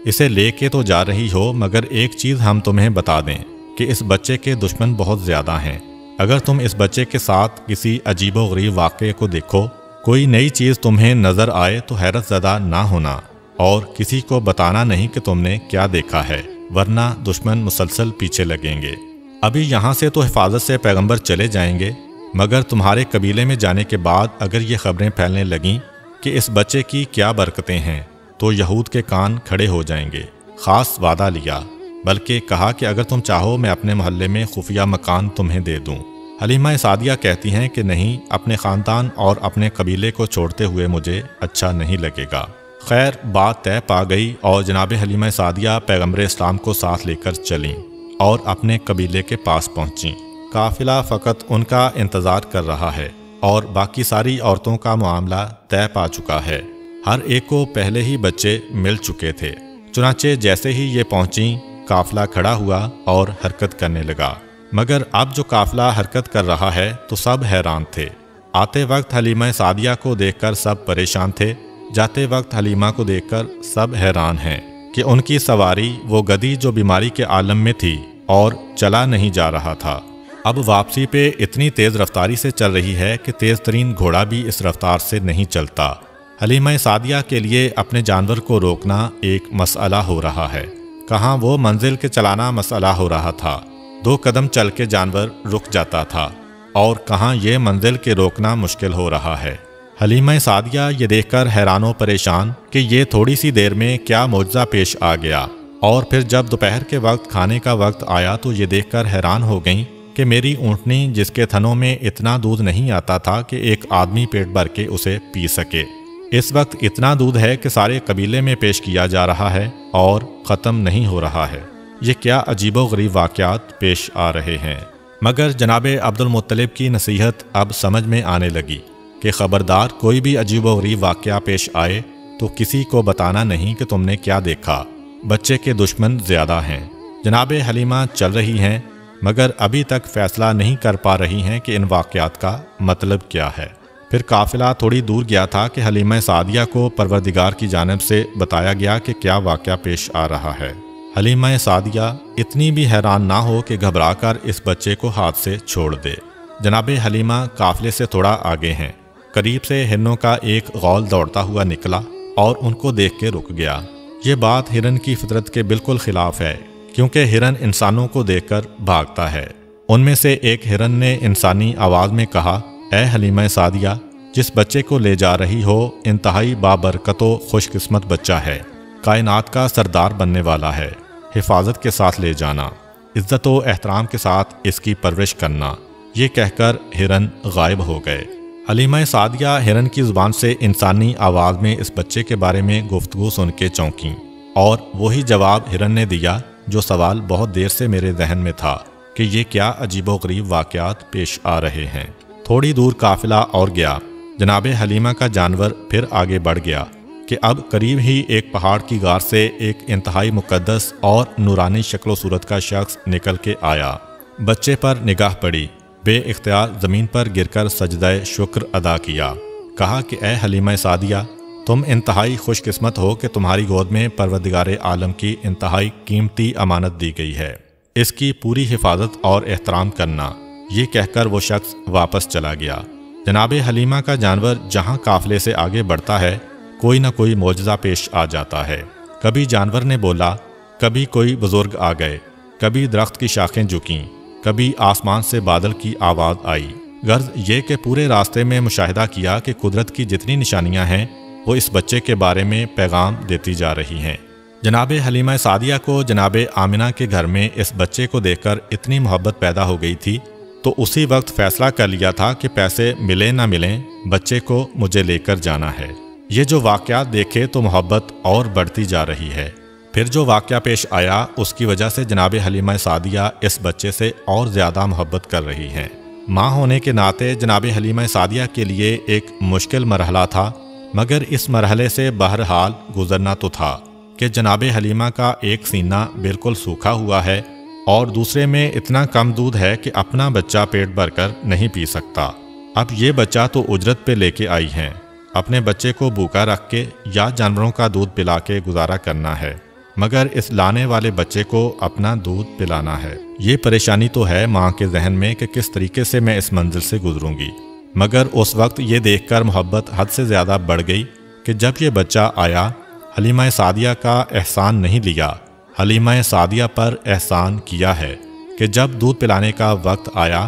اسے لے کے تو جا رہی ہو مگر ایک چیز ہم تمہیں بتا دیں کہ اس بچے کے دشمن بہت زیادہ ہیں۔ اگر تم اس بچے کے ساتھ کسی عجیب و غریب واقعے کو دیکھو، کوئی نئی چیز تمہیں نظر آئے تو حیرت زدہ نہ ہونا اور کسی کو بتانا نہیں کہ تم نے کیا دیکھا ہے، ورنہ دشمن مسلسل پیچھے لگیں گے۔ ابھی یہاں سے تو حفاظت سے پیغمبر چلے جائیں گے، مگر تمہارے قبیلے میں جانے کے بعد اگر یہ خبریں پھیلنے لگیں کہ اس بچے کی کیا برکتیں ہیں تو یہود کے کان کھڑے ہو جائیں گے۔ خاص وعدہ لیا، بلکہ کہا کہ اگر تم چاہو میں اپنے محلے میں خفیہ مکان تمہیں دے دوں۔ حلیمہ سعدیہ کہتی ہیں کہ نہیں، اپنے خاندان اور اپنے قبیلے کو چھوڑتے ہوئے مجھے اچھا نہیں لگے گا۔ خیر بات طے پا گئی اور جناب حلیمہ سعدیہ پیغمبر اسلام کو ساتھ لے کر چلیں اور اپنے قبیلے کے پاس پہنچیں۔ قافلہ فقط ان کا انتظار کر رہا ہے اور باقی ساری عورتوں کا معاملہ طے پا چکا ہے، ہر ایک کو پہلے ہی بچے مل چکے تھے۔ چنانچہ جیسے ہی یہ پہنچیں قافلہ کھڑا ہوا اور حرکت کرنے لگا، مگر اب جو قافلہ حرکت کر رہا ہے تو سب حیران تھے۔ آتے وقت حلیمہ سعدیہ کو دیکھ کر سب پریشان تھے، جاتے وقت حلیمہ کو دیکھ کر سب حیران ہیں کہ ان کی سواری وہ گدی جو بیماری کے عالم میں تھی اور چلا نہیں جا رہا تھا، اب واپسی پہ اتنی تیز رفتاری سے چل رہی ہے کہ تیز ترین گھوڑا بھی اس رفتار سے نہیں چلتا۔ حلیمہ سعدیہ کے لیے اپنے جانور کو روکنا ایک مسئلہ ہو رہا ہے، کہاں وہ منزل کے چلانا مسئلہ ہو رہا تھا، 2 قدم چل کے جانور رک جاتا تھا، اور کہاں یہ منزل کے روکنا مشکل ہو رہا ہے۔ حلیمہ سعدیہ یہ دیکھ کر حیران و پریشان کہ یہ تھوڑی سی دیر میں کیا معجزہ پیش آ گیا، اور پھر جب دوپہر کے وقت کھانے کا وقت آیا تو یہ دیکھ کر حیران ہو گئیں کہ میری اونٹنی جس کے تھنوں میں اتنا دودھ نہیں آتا تھا کہ ایک آدمی پیٹ بھر کے اسے پی سکے، اس وقت اتنا دودھ ہے کہ سارے قبیلے میں پیش کیا جا رہا ہے اور ختم نہیں ہو رہا ہے۔ یہ کیا عجیب و غریب واقعات پیش آ رہے ہیں۔ مگر جناب عبدالمطلب کی نصیحت اب سمجھ میں آنے لگی کہ خبردار کوئی بھی عجیب و غریب واقعہ پیش آئے تو کسی کو بتانا نہیں کہ تم نے کیا دیکھا، بچے کے دشمن زیادہ ہیں۔ جناب حلیمہ چل رہی ہیں مگر ابھی تک فیصلہ نہیں کر پا رہی ہیں کہ ان واقعات کا مطلب کیا ہے۔ پھر قافلہ تھوڑی دور گیا تھا کہ حلیمہ سعدیہ کو پروردگار کی جانب سے بتایا گیا کہ کیا واقعہ پیش آ رہا ہے۔ حلیمہ سعدیہ اتنی بھی حیران نہ ہو کہ گھبرا کر اس بچے کو ہاتھ سے چھوڑ دے۔ جناب حلیمہ قافلے سے تھوڑا آگے ہیں، قریب سے ہرنوں کا ایک غول دوڑتا ہوا نکلا اور ان کو دیکھ کے رک گیا۔ یہ بات ہرن کی فطرت کے بالکل خلاف ہے، کیونکہ ہرن انسانوں کو دیکھ کر بھاگتا ہے۔ ان میں سے ایک ہرن نے انسانی آواز میں کہا، اے حلیمہ سعدیہ، جس بچے کو لے جا رہی ہو انتہائی بابرکت و خوش قسمت بچہ ہے، کائنات کا سردار بننے والا ہے، حفاظت کے ساتھ لے جانا، عزت و احترام کے ساتھ اس کی پرورش کرنا۔ یہ کہہ کر ہرن غائب ہو گئے۔ حلیمہ سعدیہ ہرن کی زبان سے انسانی آواز میں اس بچے کے بارے میں گفتگو سن کے چونکیں، اور وہی جواب ہرن نے دیا جو سوال بہت دیر سے میرے ذہن میں تھا کہ یہ کیا عجیب و غریب واقعات پیش آ رہے ہیں۔ تھوڑی دور قافلہ اور گیا، جناب حلیمہ کا جانور پھر آگے بڑھ گیا کہ اب قریب ہی ایک پہاڑ کی غار سے ایک انتہائی مقدس اور نورانی شکل و صورت کا شخص نکل کے آیا۔ بچے پر نگاہ پڑی، بے اختیار زمین پر گر کر سجدہ شکر ادا کیا، کہا کہ اے حلیمہ سعدیہ، تم انتہائی خوش قسمت ہو کہ تمہاری گود میں پروردگار عالم کی انتہائی قیمتی امانت دی گئی ہے، اس کی پوری حفاظت اور احترام کرنا۔ یہ کہہ کر وہ شخص واپس چلا گیا۔ جناب حلیمہ کا جانور جہاں قافلے سے آگے بڑھتا ہے کوئی نہ کوئی معجزہ پیش آ جاتا ہے۔ کبھی جانور نے بولا، کبھی کوئی بزرگ آ گئے، کبھی درخت کی شاخیں جھکیں، کبھی آسمان سے بادل کی آواز آئی۔ غرض یہ کہ پورے راستے میں مشاہدہ کیا کہ قدرت کی جتنی نشانیاں ہیں وہ اس بچے کے بارے میں پیغام دیتی جا رہی ہیں۔ جناب حلیمہ سعدیہ کو جناب آمنہ کے گھر میں اس بچے کو دیکھ کر اتنی محبت پیدا ہو گئی تھی تو اسی وقت فیصلہ کر لیا تھا کہ پیسے ملیں نہ ملیں بچے کو مجھے لے کر جانا ہے۔ یہ جو واقعات دیکھے تو محبت اور بڑھتی جا رہی ہے۔ پھر جو واقعہ پیش آیا اس کی وجہ سے جناب حلیمہ سعدیہ اس بچے سے اور زیادہ محبت کر رہی ہیں۔ ماں ہونے کے ناطے جناب حلیمہ سعدیہ کے لیے ایک مشکل مرحلہ تھا، مگر اس مرحلے سے بہرحال گزرنا تو تھا کہ جناب حلیمہ کا ایک سینہ بالکل سوکھا ہوا ہے اور دوسرے میں اتنا کم دودھ ہے کہ اپنا بچہ پیٹ بھر کر نہیں پی سکتا۔ اب یہ بچہ تو اجرت پہ لے کے آئی ہیں، اپنے بچے کو بھوکا رکھ کے یا جانوروں کا دودھ پلا کے گزارا کرنا ہے، مگر اس لانے والے بچے کو اپنا دودھ پلانا ہے۔ یہ پریشانی تو ہے ماں کے ذہن میں کہ کس طریقے سے میں اس منزل سے گزروں گی، مگر اس وقت یہ دیکھ کر محبت حد سے زیادہ بڑھ گئی کہ جب یہ بچہ آیا حلیمہ سعدیہ کا احسان نہیں لیا، حلیمہ سعدیہ پر احسان کیا ہے کہ جب دودھ پلانے کا وقت آیا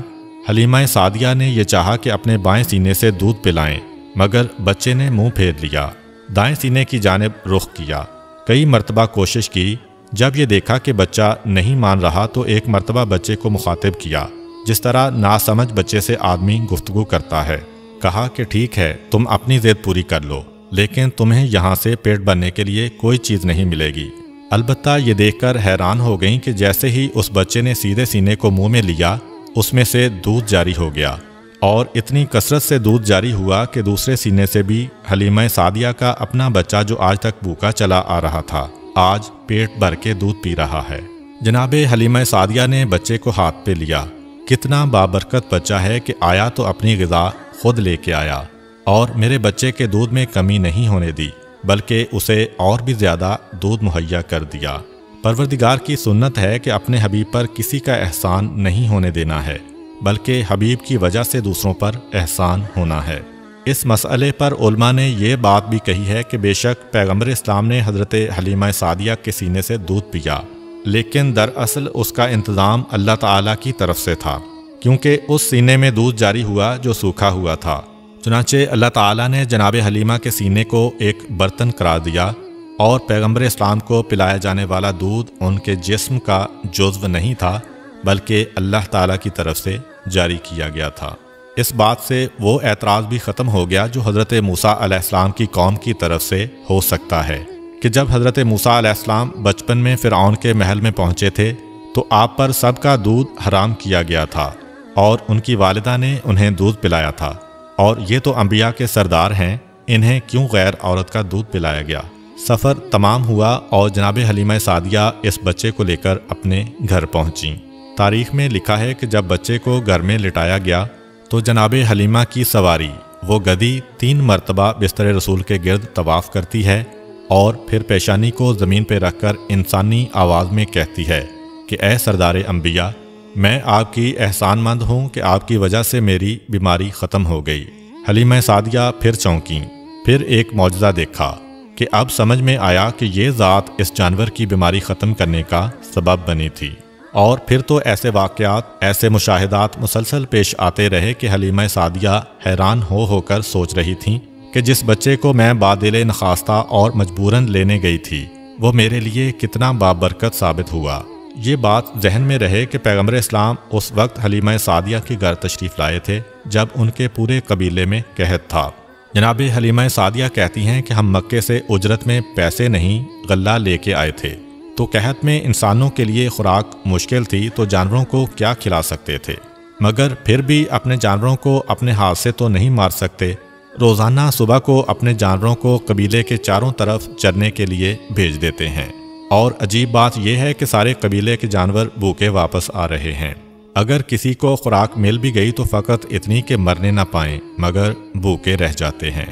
حلیمہ سعدیہ نے یہ چاہا کہ اپنے بائیں سینے سے دودھ پلائیں، مگر بچے نے منہ پھیر لیا، دائیں سینے کی جانب رخ کیا۔ کئی مرتبہ کوشش کی، جب یہ دیکھا کہ بچہ نہیں مان رہا تو ایک مرتبہ بچے کو مخاطب کیا جس طرح ناسمجھ بچے سے آدمی گفتگو کرتا ہے۔ کہا کہ ٹھیک ہے تم اپنی ضد پوری کر لو، لیکن تمہیں یہاں سے پیٹ بھرنے کے لیے کوئی چیز نہیں ملے گی۔ البتہ یہ دیکھ کر حیران ہو گئیں کہ جیسے ہی اس بچے نے سیدھے سینے کو منہ میں لیا اس میں سے دودھ جاری ہو گیا، اور اتنی کثرت سے دودھ جاری ہوا کہ دوسرے سینے سے بھی حلیمہ سعدیہ کا اپنا بچہ جو آج تک بھوکا چلا آ رہا تھا آج پیٹ بھر کے دودھ پی رہا ہے۔ جناب حلیمہ سعدیہ نے بچے کو ہاتھ پہ لیا۔ کتنا بابرکت بچہ ہے کہ آیا تو اپنی غذا خود لے کے آیا، اور میرے بچے کے دودھ میں کمی نہیں ہونے دی بلکہ اسے اور بھی زیادہ دودھ مہیا کر دیا۔ پروردگار کی سنت ہے کہ اپنے حبیب پر کسی کا احسان نہیں ہونے دینا ہے بلکہ حبیب کی وجہ سے دوسروں پر احسان ہونا ہے۔ اس مسئلے پر علماء نے یہ بات بھی کہی ہے کہ بے شک پیغمبر اسلام نے حضرت حلیمہ سعدیہ کے سینے سے دودھ پیا، لیکن دراصل اس کا انتظام اللہ تعالیٰ کی طرف سے تھا، کیونکہ اس سینے میں دودھ جاری ہوا جو سوکھا ہوا تھا۔ چنانچہ اللہ تعالیٰ نے جناب حلیمہ کے سینے کو ایک برتن قرار دیا، اور پیغمبر اسلام کو پلایا جانے والا دودھ ان کے جسم کا جزو نہیں تھا بلکہ اللہ تعالیٰ کی طرف سے جاری کیا گیا تھا۔ اس بات سے وہ اعتراض بھی ختم ہو گیا جو حضرت موسیٰ علیہ السلام کی قوم کی طرف سے ہو سکتا ہے کہ جب حضرت موسیٰ علیہ السلام بچپن میں فرعون کے محل میں پہنچے تھے تو آپ پر سب کا دودھ حرام کیا گیا تھا اور ان کی والدہ نے انہیں دودھ پلایا تھا، اور یہ تو انبیاء کے سردار ہیں، انہیں کیوں غیر عورت کا دودھ پلایا گیا؟ سفر تمام ہوا اور جناب حلیمہ سعدیہ اس بچے کو لے کر اپنے گھر پہنچیں۔ تاریخ میں لکھا ہے کہ جب بچے کو گھر میں لٹایا گیا تو جناب حلیمہ کی سواری وہ گدی 3 مرتبہ بستر رسول کے گرد طواف کرتی ہے اور پھر پیشانی کو زمین پہ رکھ کر انسانی آواز میں کہتی ہے کہ اے سردار انبیاء، میں آپ کی احسان مند ہوں کہ آپ کی وجہ سے میری بیماری ختم ہو گئی۔ حلیمہ سعدیہ پھر چونکیں، پھر ایک معجزہ دیکھا کہ اب سمجھ میں آیا کہ یہ ذات اس جانور کی بیماری ختم کرنے کا سبب بنی تھی۔ اور پھر تو ایسے واقعات، ایسے مشاہدات مسلسل پیش آتے رہے کہ حلیمہ سعدیہ حیران ہو کر سوچ رہی تھیں کہ جس بچے کو میں بادل نخواستہ اور مجبوراً لینے گئی تھی وہ میرے لیے کتنا بابرکت ثابت ہوا۔ یہ بات ذہن میں رہے کہ پیغمبر اسلام اس وقت حلیمہ سعدیہ کے گھر تشریف لائے تھے جب ان کے پورے قبیلے میں قحط تھا۔ جناب حلیمہ سعدیہ کہتی ہیں کہ ہم مکے سے اجرت میں پیسے نہیں غلہ لے کے آئے تھے، تو قحط میں انسانوں کے لیے خوراک مشکل تھی تو جانوروں کو کیا کھلا سکتے تھے، مگر پھر بھی اپنے جانوروں کو اپنے ہاتھ سے تو نہیں مار سکتے۔ روزانہ صبح کو اپنے جانوروں کو قبیلے کے چاروں طرف چرنے کے لیے بھیج دیتے ہیں، اور عجیب بات یہ ہے کہ سارے قبیلے کے جانور بھوکے واپس آ رہے ہیں۔ اگر کسی کو خوراک مل بھی گئی تو فقط اتنی کہ مرنے نہ پائیں، مگر بھوکے رہ جاتے ہیں،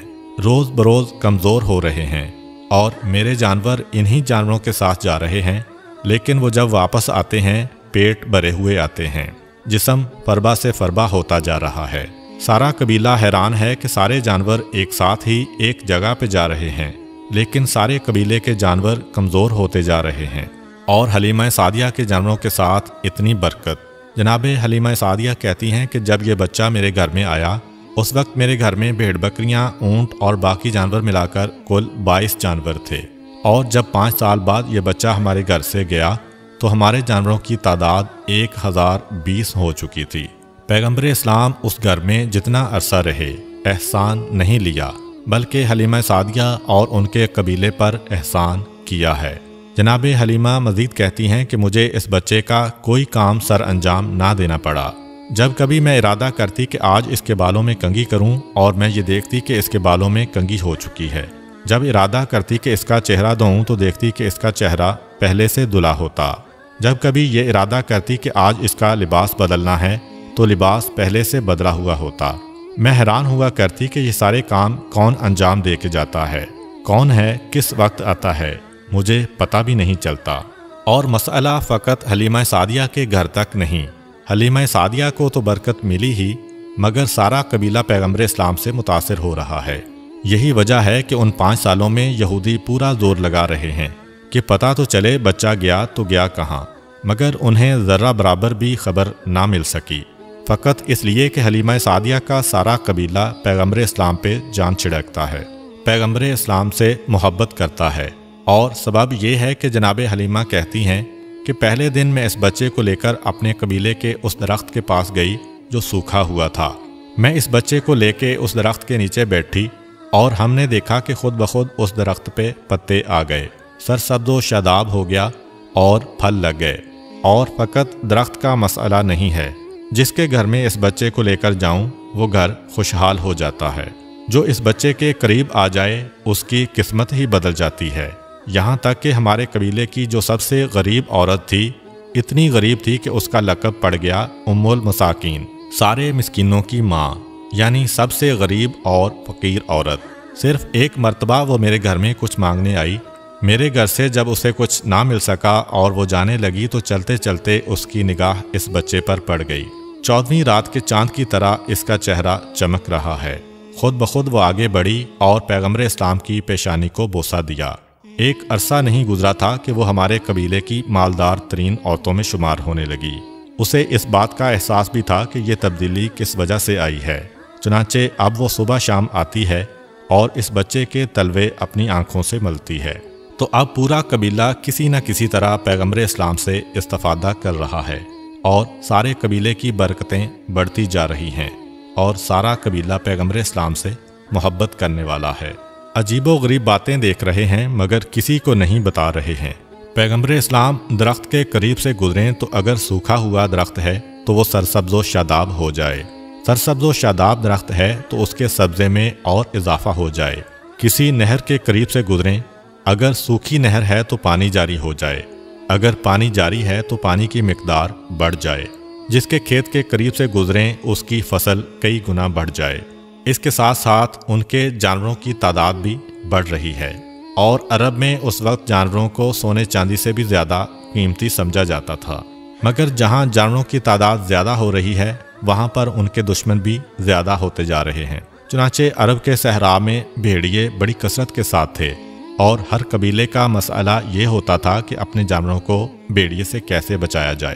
روز بروز کمزور ہو رہے ہیں، اور میرے جانور انہی جانوروں کے ساتھ جا رہے ہیں، لیکن وہ جب واپس آتے ہیں پیٹ بھرے ہوئے آتے ہیں، جسم فربا سے فربا ہوتا جا رہا ہے۔ سارا قبیلہ حیران ہے کہ سارے جانور ایک ساتھ ہی ایک جگہ پہ جا رہے ہیں، لیکن سارے قبیلے کے جانور کمزور ہوتے جا رہے ہیں، اور حلیمہ سعدیہ کے جانوروں کے ساتھ اتنی برکت۔ جناب حلیمہ سعدیہ کہتی ہیں کہ جب یہ بچہ میرے گھر میں آیا اس وقت میرے گھر میں بھیڑ بکریاں، اونٹ اور باقی جانور ملا کر کل 22 جانور تھے، اور جب 5 سال بعد یہ بچہ ہمارے گھر سے گیا تو ہمارے جانوروں کی تعداد 1020 ہو چکی تھی۔ پیغمبر اسلام اس گھر میں جتنا عرصہ رہے احسان نہیں لیا، بلکہ حلیمہ سعدیہ اور ان کے قبیلے پر احسان کیا ہے۔ جناب حلیمہ مزید کہتی ہیں کہ مجھے اس بچے کا کوئی کام سر انجام نہ دینا پڑا۔ جب کبھی میں ارادہ کرتی کہ آج اس کے بالوں میں کنگھی کروں اور میں یہ دیکھتی کہ اس کے بالوں میں کنگھی ہو چکی ہے، جب ارادہ کرتی کہ اس کا چہرہ دھوؤں تو دیکھتی کہ اس کا چہرہ پہلے سے دھلا ہوتا، جب کبھی یہ ارادہ کرتی کہ آج اس کا لباس بدلنا ہے تو لباس پہلے سے بدلا ہوا ہوتا۔ میں حیران ہوا کرتی کہ یہ سارے کام کون انجام دے کے جاتا ہے، کون ہے، کس وقت آتا ہے، مجھے پتہ بھی نہیں چلتا۔ اور مسئلہ فقط حلیمہ سعدیہ کے گھر تک نہیں، حلیمہ سعدیہ کو تو برکت ملی ہی، مگر سارا قبیلہ پیغمبر اسلام سے متاثر ہو رہا ہے۔ یہی وجہ ہے کہ ان 5 سالوں میں یہودی پورا زور لگا رہے ہیں کہ پتہ تو چلے بچہ گیا تو گیا کہاں، مگر انہیں ذرہ برابر بھی خبر نہ مل سکی، فقط اس لیے کہ حلیمہ سعدیہ کا سارا قبیلہ پیغمبر اسلام پہ جان چھڑکتا ہے، پیغمبر اسلام سے محبت کرتا ہے۔ اور سبب یہ ہے کہ جناب حلیمہ کہتی ہیں کہ پہلے دن میں اس بچے کو لے کر اپنے قبیلے کے اس درخت کے پاس گئی جو سوکھا ہوا تھا۔ میں اس بچے کو لے کے اس درخت کے نیچے بیٹھی اور ہم نے دیکھا کہ خود بخود اس درخت پہ پتے آ گئے، سرسبز و شاداب ہو گیا اور پھل لگ گئے۔ اور فقط درخت کا مسئلہ نہیں ہے، جس کے گھر میں اس بچے کو لے کر جاؤں وہ گھر خوشحال ہو جاتا ہے، جو اس بچے کے قریب آ جائے اس کی قسمت ہی بدل جاتی ہے۔ یہاں تک کہ ہمارے قبیلے کی جو سب سے غریب عورت تھی، اتنی غریب تھی کہ اس کا لقب پڑ گیا ام المساکین، سارے مسکینوں کی ماں، یعنی سب سے غریب اور فقیر عورت۔ صرف ایک مرتبہ وہ میرے گھر میں کچھ مانگنے آئی، میرے گھر سے جب اسے کچھ نہ مل سکا اور وہ جانے لگی تو چلتے چلتے اس کی نگاہ اس بچے پر پڑ گئی۔ 14ویں رات کے چاند کی طرح اس کا چہرہ چمک رہا ہے۔ خود بخود وہ آگے بڑھی اور پیغمبر اسلام کی پیشانی کو بوسہ دیا۔ ایک عرصہ نہیں گزرا تھا کہ وہ ہمارے قبیلے کی مالدار ترین عورتوں میں شمار ہونے لگی۔ اسے اس بات کا احساس بھی تھا کہ یہ تبدیلی کس وجہ سے آئی ہے، چنانچہ اب وہ صبح شام آتی ہے اور اس بچے کے تلوے اپنی آنکھوں سے ملتی ہے۔ تو اب پورا قبیلہ کسی نہ کسی طرح پیغمبر اسلام سے استفادہ کر رہا ہے، اور سارے قبیلے کی برکتیں بڑھتی جا رہی ہیں، اور سارا قبیلہ پیغمبر اسلام سے محبت کرنے والا ہے۔ عجیب و غریب باتیں دیکھ رہے ہیں مگر کسی کو نہیں بتا رہے ہیں۔ پیغمبر اسلام درخت کے قریب سے گزریں تو اگر سوکھا ہوا درخت ہے تو وہ سرسبز و شاداب ہو جائے، سرسبز و شاداب درخت ہے تو اس کے سبزے میں اور اضافہ ہو جائے۔ کسی نہر کے قریب سے گزریں، اگر سوکھی نہر ہے تو پانی جاری ہو جائے، اگر پانی جاری ہے تو پانی کی مقدار بڑھ جائے۔ جس کے کھیت کے قریب سے گزریں اس کی فصل کئی گنا بڑھ جائے۔ اس کے ساتھ ساتھ ان کے جانوروں کی تعداد بھی بڑھ رہی ہے، اور عرب میں اس وقت جانوروں کو سونے چاندی سے بھی زیادہ قیمتی سمجھا جاتا تھا، مگر جہاں جانوروں کی تعداد زیادہ ہو رہی ہے وہاں پر ان کے دشمن بھی زیادہ ہوتے جا رہے ہیں۔ چنانچہ عرب کے صحرا میں بھیڑیے بڑی کثرت کے ساتھ تھے، اور ہر قبیلے کا مسئلہ یہ ہوتا تھا کہ اپنے جانوروں کو بھیڑیے سے کیسے بچایا جائے۔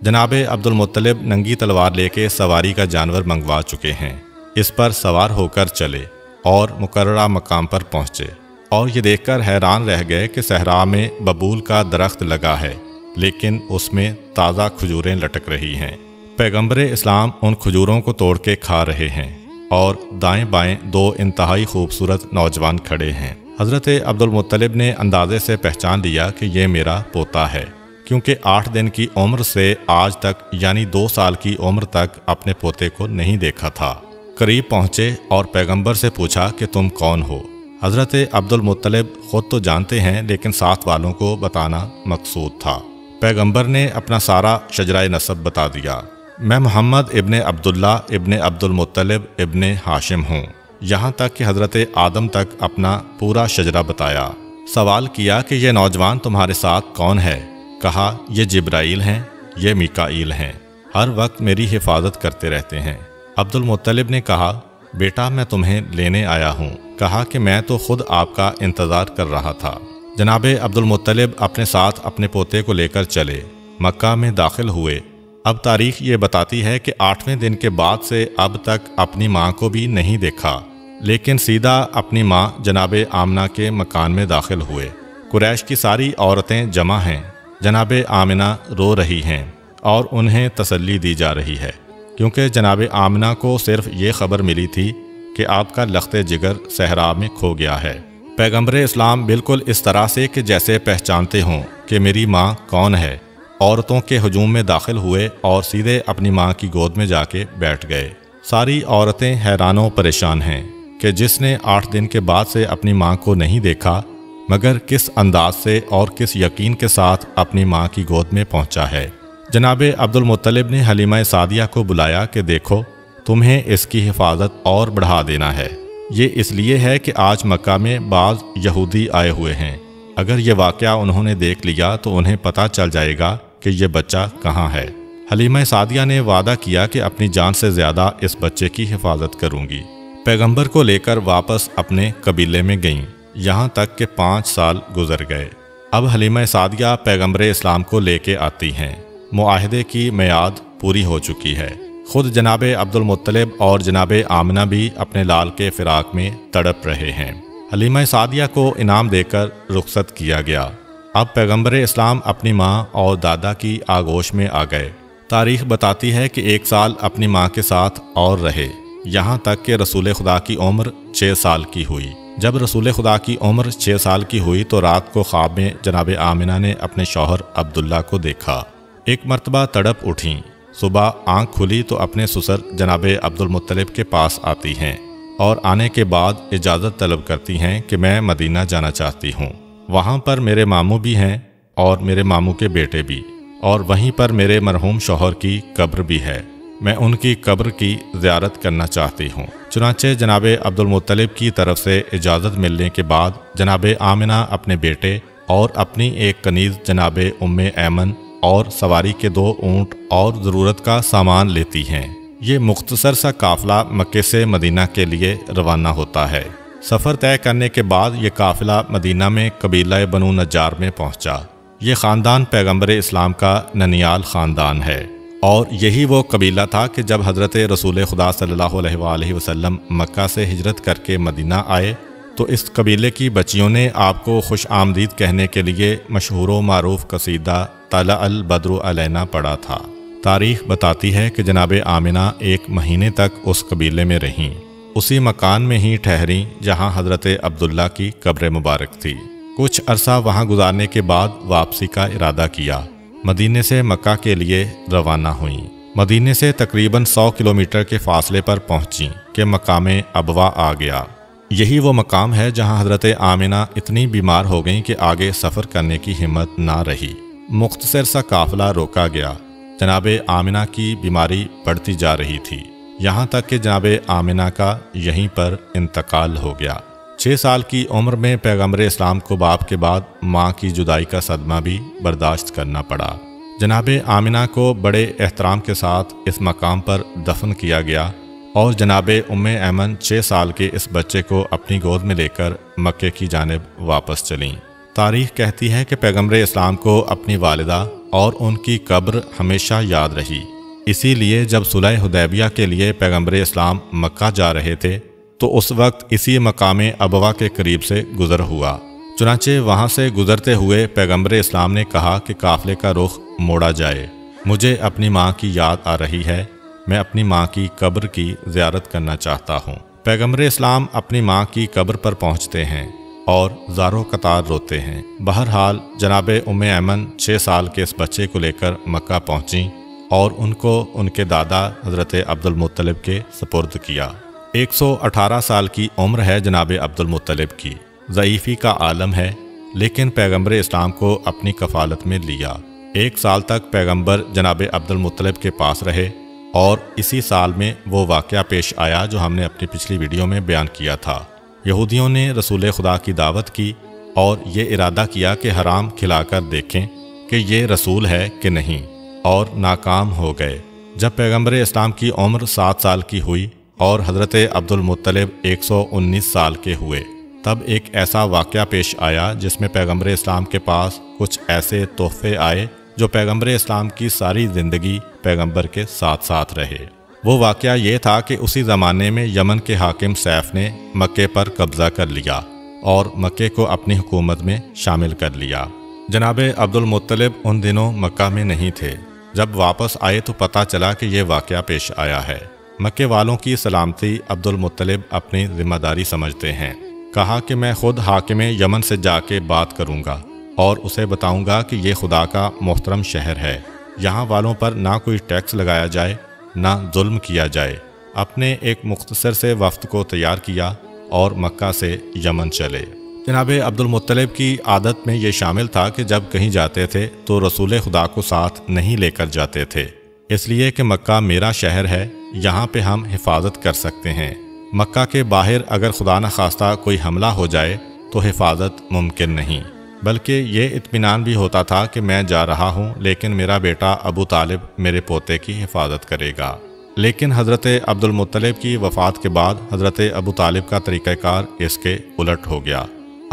جناب عبدالمطلب ننگی تلوار لے کے سواری کا جانور منگوا چکے ہیں، اس پر سوار ہو کر چلے اور مقررہ مقام پر پہنچے، اور یہ دیکھ کر حیران رہ گئے کہ صحرا میں ببول کا درخت لگا ہے، لیکن اس میں تازہ کھجوریں لٹک رہی ہیں۔ پیغمبر اسلام ان کھجوروں کو توڑ کے کھا رہے ہیں، اور دائیں بائیں دو انتہائی خوبصورت نوجوان کھڑے ہیں۔ حضرت عبدالمطلب نے اندازے سے پہچان لیا کہ یہ میرا پوتا ہے، کیونکہ 8 دن کی عمر سے آج تک یعنی 2 سال کی عمر تک اپنے پوتے کو نہیں دیکھا تھا۔ قریب پہنچے اور پیغمبر سے پوچھا کہ تم کون ہو؟ حضرت عبدالمطلب خود تو جانتے ہیں، لیکن ساتھ والوں کو بتانا مقصود تھا۔ پیغمبر نے اپنا سارا شجرہ نسب بتا دیا۔ میں محمد ابن عبداللہ ابن عبدالمطلب ابن ہاشم ہوں، یہاں تک کہ حضرت آدم تک اپنا پورا شجرہ بتایا۔ سوال کیا کہ یہ نوجوان تمہارے ساتھ کون ہے؟ کہا یہ جبرائیل ہیں، یہ میکائیل ہیں، ہر وقت میری حفاظت کرتے رہتے ہیں۔ عبدالمطلب نے کہا بیٹا میں تمہیں لینے آیا ہوں۔ کہا کہ میں تو خود آپ کا انتظار کر رہا تھا۔ جناب عبدالمطلب اپنے ساتھ اپنے پوتے کو لے کر چلے، مکہ میں داخل ہوئے۔ اب تاریخ یہ بتاتی ہے کہ 8ویں دن کے بعد سے اب تک اپنی ماں کو بھی نہیں دیکھا، لیکن سیدھا اپنی ماں جناب آمنہ کے مکان میں داخل ہوئے۔ قریش کی ساری عورتیں جمع ہیں، جناب آمنہ رو رہی ہیں اور انہیں تسلی دی جا رہی ہے، کیونکہ جناب آمنہ کو صرف یہ خبر ملی تھی کہ آپ کا لخت جگر صحرا میں کھو گیا ہے۔ پیغمبر اسلام بالکل اس طرح سے کہ جیسے پہچانتے ہوں کہ میری ماں کون ہے، عورتوں کے ہجوم میں داخل ہوئے اور سیدھے اپنی ماں کی گود میں جا کے بیٹھ گئے۔ ساری عورتیں حیران و پریشان ہیں کہ جس نے 8 دن کے بعد سے اپنی ماں کو نہیں دیکھا، مگر کس انداز سے اور کس یقین کے ساتھ اپنی ماں کی گود میں پہنچا ہے۔ جناب عبدالمطلب نے حلیمہ سعدیہ کو بلایا کہ دیکھو تمہیں اس کی حفاظت اور بڑھا دینا ہے۔ یہ اس لیے ہے کہ آج مکہ میں بعض یہودی آئے ہوئے ہیں، اگر یہ واقعہ انہوں نے دیکھ لیا تو انہیں پتہ چل جائے گا کہ یہ بچہ کہاں ہے۔ حلیمہ سعدیہ نے وعدہ کیا کہ اپنی جان سے زیادہ اس بچے کی حفاظت کروں گی۔ پیغمبر کو لے کر واپس اپنے قبیلے میں گئیں، یہاں تک کہ 5 سال گزر گئے۔ اب حلیمہ سعدیہ پیغمبر اسلام کو لے کے آتی ہیں۔ معاہدے کی میعاد پوری ہو چکی ہے۔ خود جناب عبدالمطلب اور جناب آمنہ بھی اپنے لال کے فراق میں تڑپ رہے ہیں۔ حلیمہ سعدیہ کو انعام دے کر رخصت کیا گیا۔ اب پیغمبر اسلام اپنی ماں اور دادا کی آغوش میں آ گئے۔ تاریخ بتاتی ہے کہ 1 سال اپنی ماں کے ساتھ اور رہے، یہاں تک کہ رسول خدا کی عمر 6 سال کی ہوئی۔ جب رسول خدا کی عمر 6 سال کی ہوئی تو رات کو خواب میں جناب آمنہ نے اپنے شوہر عبداللہ کو دیکھا۔ ایک مرتبہ تڑپ اٹھیں، صبح آنکھ کھلی تو اپنے سسر جناب عبدالمطلب کے پاس آتی ہیں اور آنے کے بعد اجازت طلب کرتی ہیں کہ میں مدینہ جانا چاہتی ہوں، وہاں پر میرے ماموں بھی ہیں اور میرے ماموں کے بیٹے بھی، اور وہیں پر میرے مرحوم شوہر کی قبر بھی ہے، میں ان کی قبر کی زیارت کرنا چاہتی ہوں۔ چنانچہ جناب عبدالمطلب کی طرف سے اجازت ملنے کے بعد جناب آمنہ اپنے بیٹے اور اپنی ایک کنیز جناب ام ایمن اور سواری کے 2 اونٹ اور ضرورت کا سامان لیتی ہیں۔ یہ مختصر سا قافلہ مکے سے مدینہ کے لیے روانہ ہوتا ہے۔ سفر طے کرنے کے بعد یہ قافلہ مدینہ میں قبیلہ بنو نجار میں پہنچا۔ یہ خاندان پیغمبر اسلام کا ننیال خاندان ہے، اور یہی وہ قبیلہ تھا کہ جب حضرت رسول خدا صلی اللہ علیہ وآلہ وسلم مکہ سے ہجرت کر کے مدینہ آئے تو اس قبیلے کی بچیوں نے آپ کو خوش آمدید کہنے کے لیے مشہور و معروف قصیدہ طلع البدر علینا پڑھا تھا۔ تاریخ بتاتی ہے کہ جناب آمنہ 1 مہینے تک اس قبیلے میں رہیں، اسی مکان میں ہی ٹھہریں جہاں حضرت عبداللہ کی قبر مبارک تھی۔ کچھ عرصہ وہاں گزارنے کے بعد واپسی کا ارادہ کیا، مدینے سے مکہ کے لیے روانہ ہوئیں۔ مدینے سے تقریباً 100 کلومیٹر کے فاصلے پر پہنچیں کہ مقام ابوا آ گیا۔ یہی وہ مقام ہے جہاں حضرت آمنہ اتنی بیمار ہو گئیں کہ آگے سفر کرنے کی ہمت نہ رہی۔ مختصر سا قافلہ روکا گیا۔ جناب آمنہ کی بیماری بڑھتی جا رہی تھی، یہاں تک کہ جناب آمنہ کا یہیں پر انتقال ہو گیا۔ 6 سال کی عمر میں پیغمبر اسلام کو باپ کے بعد ماں کی جدائی کا صدمہ بھی برداشت کرنا پڑا۔ جناب آمنہ کو بڑے احترام کے ساتھ اس مقام پر دفن کیا گیا، اور جناب ام ایمن 6 سال کے اس بچے کو اپنی گود میں لے کر مکے کی جانب واپس چلیں۔ تاریخ کہتی ہے کہ پیغمبر اسلام کو اپنی والدہ اور ان کی قبر ہمیشہ یاد رہی۔ اسی لیے جب صلح حدیبیہ کے لیے پیغمبر اسلام مکہ جا رہے تھے تو اس وقت اسی مقام ابوا کے قریب سے گزر ہوا۔ چنانچہ وہاں سے گزرتے ہوئے پیغمبر اسلام نے کہا کہ قافلے کا رخ موڑا جائے، مجھے اپنی ماں کی یاد آ رہی ہے، میں اپنی ماں کی قبر کی زیارت کرنا چاہتا ہوں۔ پیغمبر اسلام اپنی ماں کی قبر پر پہنچتے ہیں اور زارو قطار روتے ہیں۔ بہرحال جناب ام ایمن 6 سال کے اس بچے کو لے کر مکہ پہنچیں اور ان کو ان کے دادا حضرت عبد المطلب کے سپرد کیا۔ 118 سال کی عمر ہے جناب عبد المطلب کی، ضعیفی کا عالم ہے، لیکن پیغمبر اسلام کو اپنی کفالت میں لیا۔ 1 سال تک پیغمبر جناب عبد المطلب کے پاس رہے اور اسی سال میں وہ واقعہ پیش آیا جو ہم نے اپنی پچھلی ویڈیو میں بیان کیا تھا۔ یہودیوں نے رسول خدا کی دعوت کی اور یہ ارادہ کیا کہ حرام کھلا کر دیکھیں کہ یہ رسول ہے کہ نہیں، اور ناکام ہو گئے۔ جب پیغمبر اسلام کی عمر 7 سال کی ہوئی اور حضرت عبد المطلب 119 سال کے ہوئے، تب ایک ایسا واقعہ پیش آیا جس میں پیغمبر اسلام کے پاس کچھ ایسے تحفے آئے جو پیغمبر اسلام کی ساری زندگی پیغمبر کے ساتھ ساتھ رہے۔ وہ واقعہ یہ تھا کہ اسی زمانے میں یمن کے حاکم سیف نے مکے پر قبضہ کر لیا اور مکے کو اپنی حکومت میں شامل کر لیا۔ جناب عبد المطلب ان دنوں مکہ میں نہیں تھے۔ جب واپس آئے تو پتہ چلا کہ یہ واقعہ پیش آیا ہے۔ مکے والوں کی سلامتی عبد المطلب اپنی ذمہ داری سمجھتے ہیں۔ کہا کہ میں خود حاکم یمن سے جا کے بات کروں گا اور اسے بتاؤں گا کہ یہ خدا کا محترم شہر ہے، یہاں والوں پر نہ کوئی ٹیکس لگایا جائے نہ ظلم کیا جائے۔ اپنے ایک مختصر سے وفد کو تیار کیا اور مکہ سے یمن چلے۔ جناب عبد المطلب کی عادت میں یہ شامل تھا کہ جب کہیں جاتے تھے تو رسول خدا کو ساتھ نہیں لے کر جاتے تھے، اس لیے کہ مکہ میرا شہر ہے، یہاں پہ ہم حفاظت کر سکتے ہیں۔ مکہ کے باہر اگر خدا نخواستہ کوئی حملہ ہو جائے تو حفاظت ممکن نہیں، بلکہ یہ اطمینان بھی ہوتا تھا کہ میں جا رہا ہوں لیکن میرا بیٹا ابو طالب میرے پوتے کی حفاظت کرے گا۔ لیکن حضرت عبد المطلب کی وفات کے بعد حضرت ابو طالب کا طریقہ کار اس کے الٹ ہو گیا۔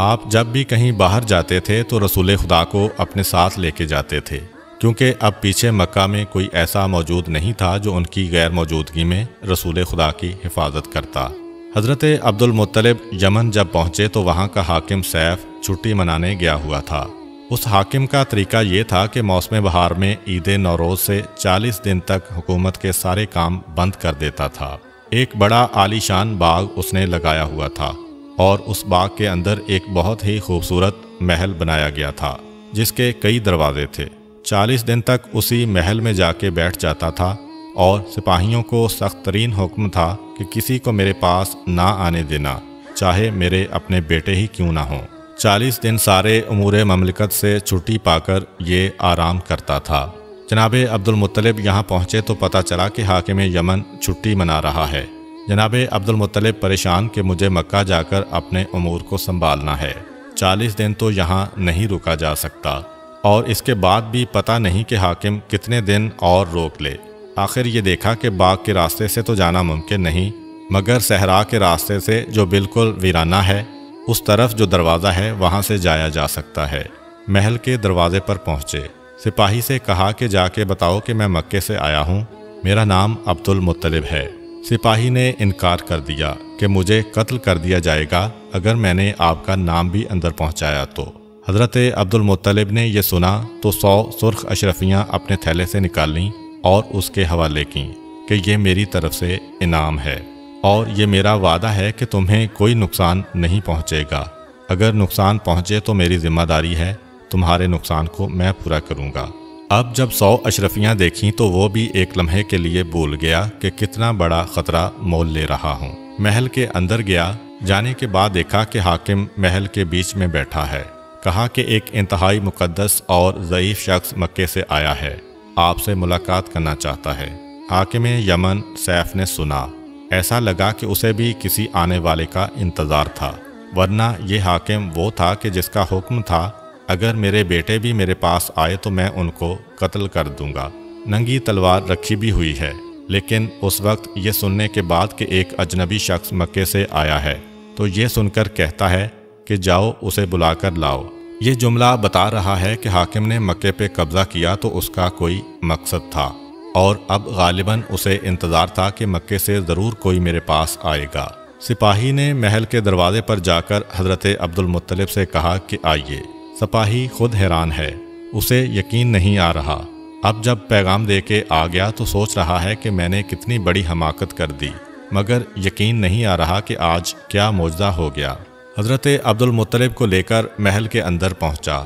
آپ جب بھی کہیں باہر جاتے تھے تو رسول خدا کو اپنے ساتھ لے کے جاتے تھے، کیونکہ اب پیچھے مکہ میں کوئی ایسا موجود نہیں تھا جو ان کی غیر موجودگی میں رسول خدا کی حفاظت کرتا۔ حضرت عبد المطلب یمن جب پہنچے تو وہاں کا حاکم سیف چھٹی منانے گیا ہوا تھا۔ اس حاکم کا طریقہ یہ تھا کہ موسم بہار میں عید نوروز سے 40 دن تک حکومت کے سارے کام بند کر دیتا تھا۔ ایک بڑا عالی شان باغ اس نے لگایا ہوا تھا اور اس باغ کے اندر ایک بہت ہی خوبصورت محل بنایا گیا تھا جس کے کئی دروازے تھے۔ 40 دن تک اسی محل میں جا کے بیٹھ جاتا تھا اور سپاہیوں کو سخت ترین حکم تھا کہ کسی کو میرے پاس نہ آنے دینا، چاہے میرے اپنے بیٹے ہی کیوں نہ ہوں۔ 40 دن سارے امور مملکت سے چھٹی پا کر یہ آرام کرتا تھا۔ جناب عبد المطلب یہاں پہنچے تو پتہ چلا کہ حاکم یمن چھٹی منا رہا ہے۔ جناب عبد المطلب پریشان کہ مجھے مکہ جا کر اپنے امور کو سنبھالنا ہے، 40 دن تو یہاں نہیں رکا جا سکتا، اور اس کے بعد بھی پتہ نہیں کہ حاکم کتنے دن اور روک لے۔ آخر یہ دیکھا کہ باغ کے راستے سے تو جانا ممکن نہیں، مگر صحرا کے راستے سے جو بالکل ویرانہ ہے اس طرف جو دروازہ ہے وہاں سے جایا جا سکتا ہے۔ محل کے دروازے پر پہنچے، سپاہی سے کہا کہ جا کے بتاؤ کہ میں مکے سے آیا ہوں، میرا نام عبد المطلب ہے۔ سپاہی نے انکار کر دیا کہ مجھے قتل کر دیا جائے گا اگر میں نے آپ کا نام بھی اندر پہنچایا تو۔ حضرت عبد المطلب نے یہ سنا تو 100 سرخ اشرفیاں اپنے تھیلے سے نکال لیں اور اس کے حوالے کیں کہ یہ میری طرف سے انعام ہے اور یہ میرا وعدہ ہے کہ تمہیں کوئی نقصان نہیں پہنچے گا، اگر نقصان پہنچے تو میری ذمہ داری ہے، تمہارے نقصان کو میں پورا کروں گا۔ اب جب 100 اشرفیاں دیکھیں تو وہ بھی ایک لمحے کے لیے بھول گیا کہ کتنا بڑا خطرہ مول لے رہا ہوں۔ محل کے اندر گیا، جانے کے بعد دیکھا کہ حاکم محل کے بیچ میں بیٹھا ہے۔ کہا کہ ایک انتہائی مقدس اور ضعیف شخص مکے سے آیا ہے، آپ سے ملاقات کرنا چاہتا ہے۔ حاکم یمن سیف نے سنا، ایسا لگا کہ اسے بھی کسی آنے والے کا انتظار تھا، ورنہ یہ حاکم وہ تھا کہ جس کا حکم تھا اگر میرے بیٹے بھی میرے پاس آئے تو میں ان کو قتل کر دوں گا۔ ننگی تلوار رکھی بھی ہوئی ہے، لیکن اس وقت یہ سننے کے بعد کہ ایک اجنبی شخص مکے سے آیا ہے تو یہ سن کر کہتا ہے کہ جاؤ اسے بلا کر لاؤ۔ یہ جملہ بتا رہا ہے کہ حاکم نے مکے پہ قبضہ کیا تو اس کا کوئی مقصد تھا، اور اب غالباً اسے انتظار تھا کہ مکے سے ضرور کوئی میرے پاس آئے گا۔ سپاہی نے محل کے دروازے پر جا کر حضرت عبد المطلب سے کہا کہ آئیے۔ سپاہی خود حیران ہے، اسے یقین نہیں آ رہا۔ اب جب پیغام دے کے آ گیا تو سوچ رہا ہے کہ میں نے کتنی بڑی حماقت کر دی، مگر یقین نہیں آ رہا کہ آج کیا معجزہ ہو گیا۔ حضرت عبد المطلب کو لے کر محل کے اندر پہنچا۔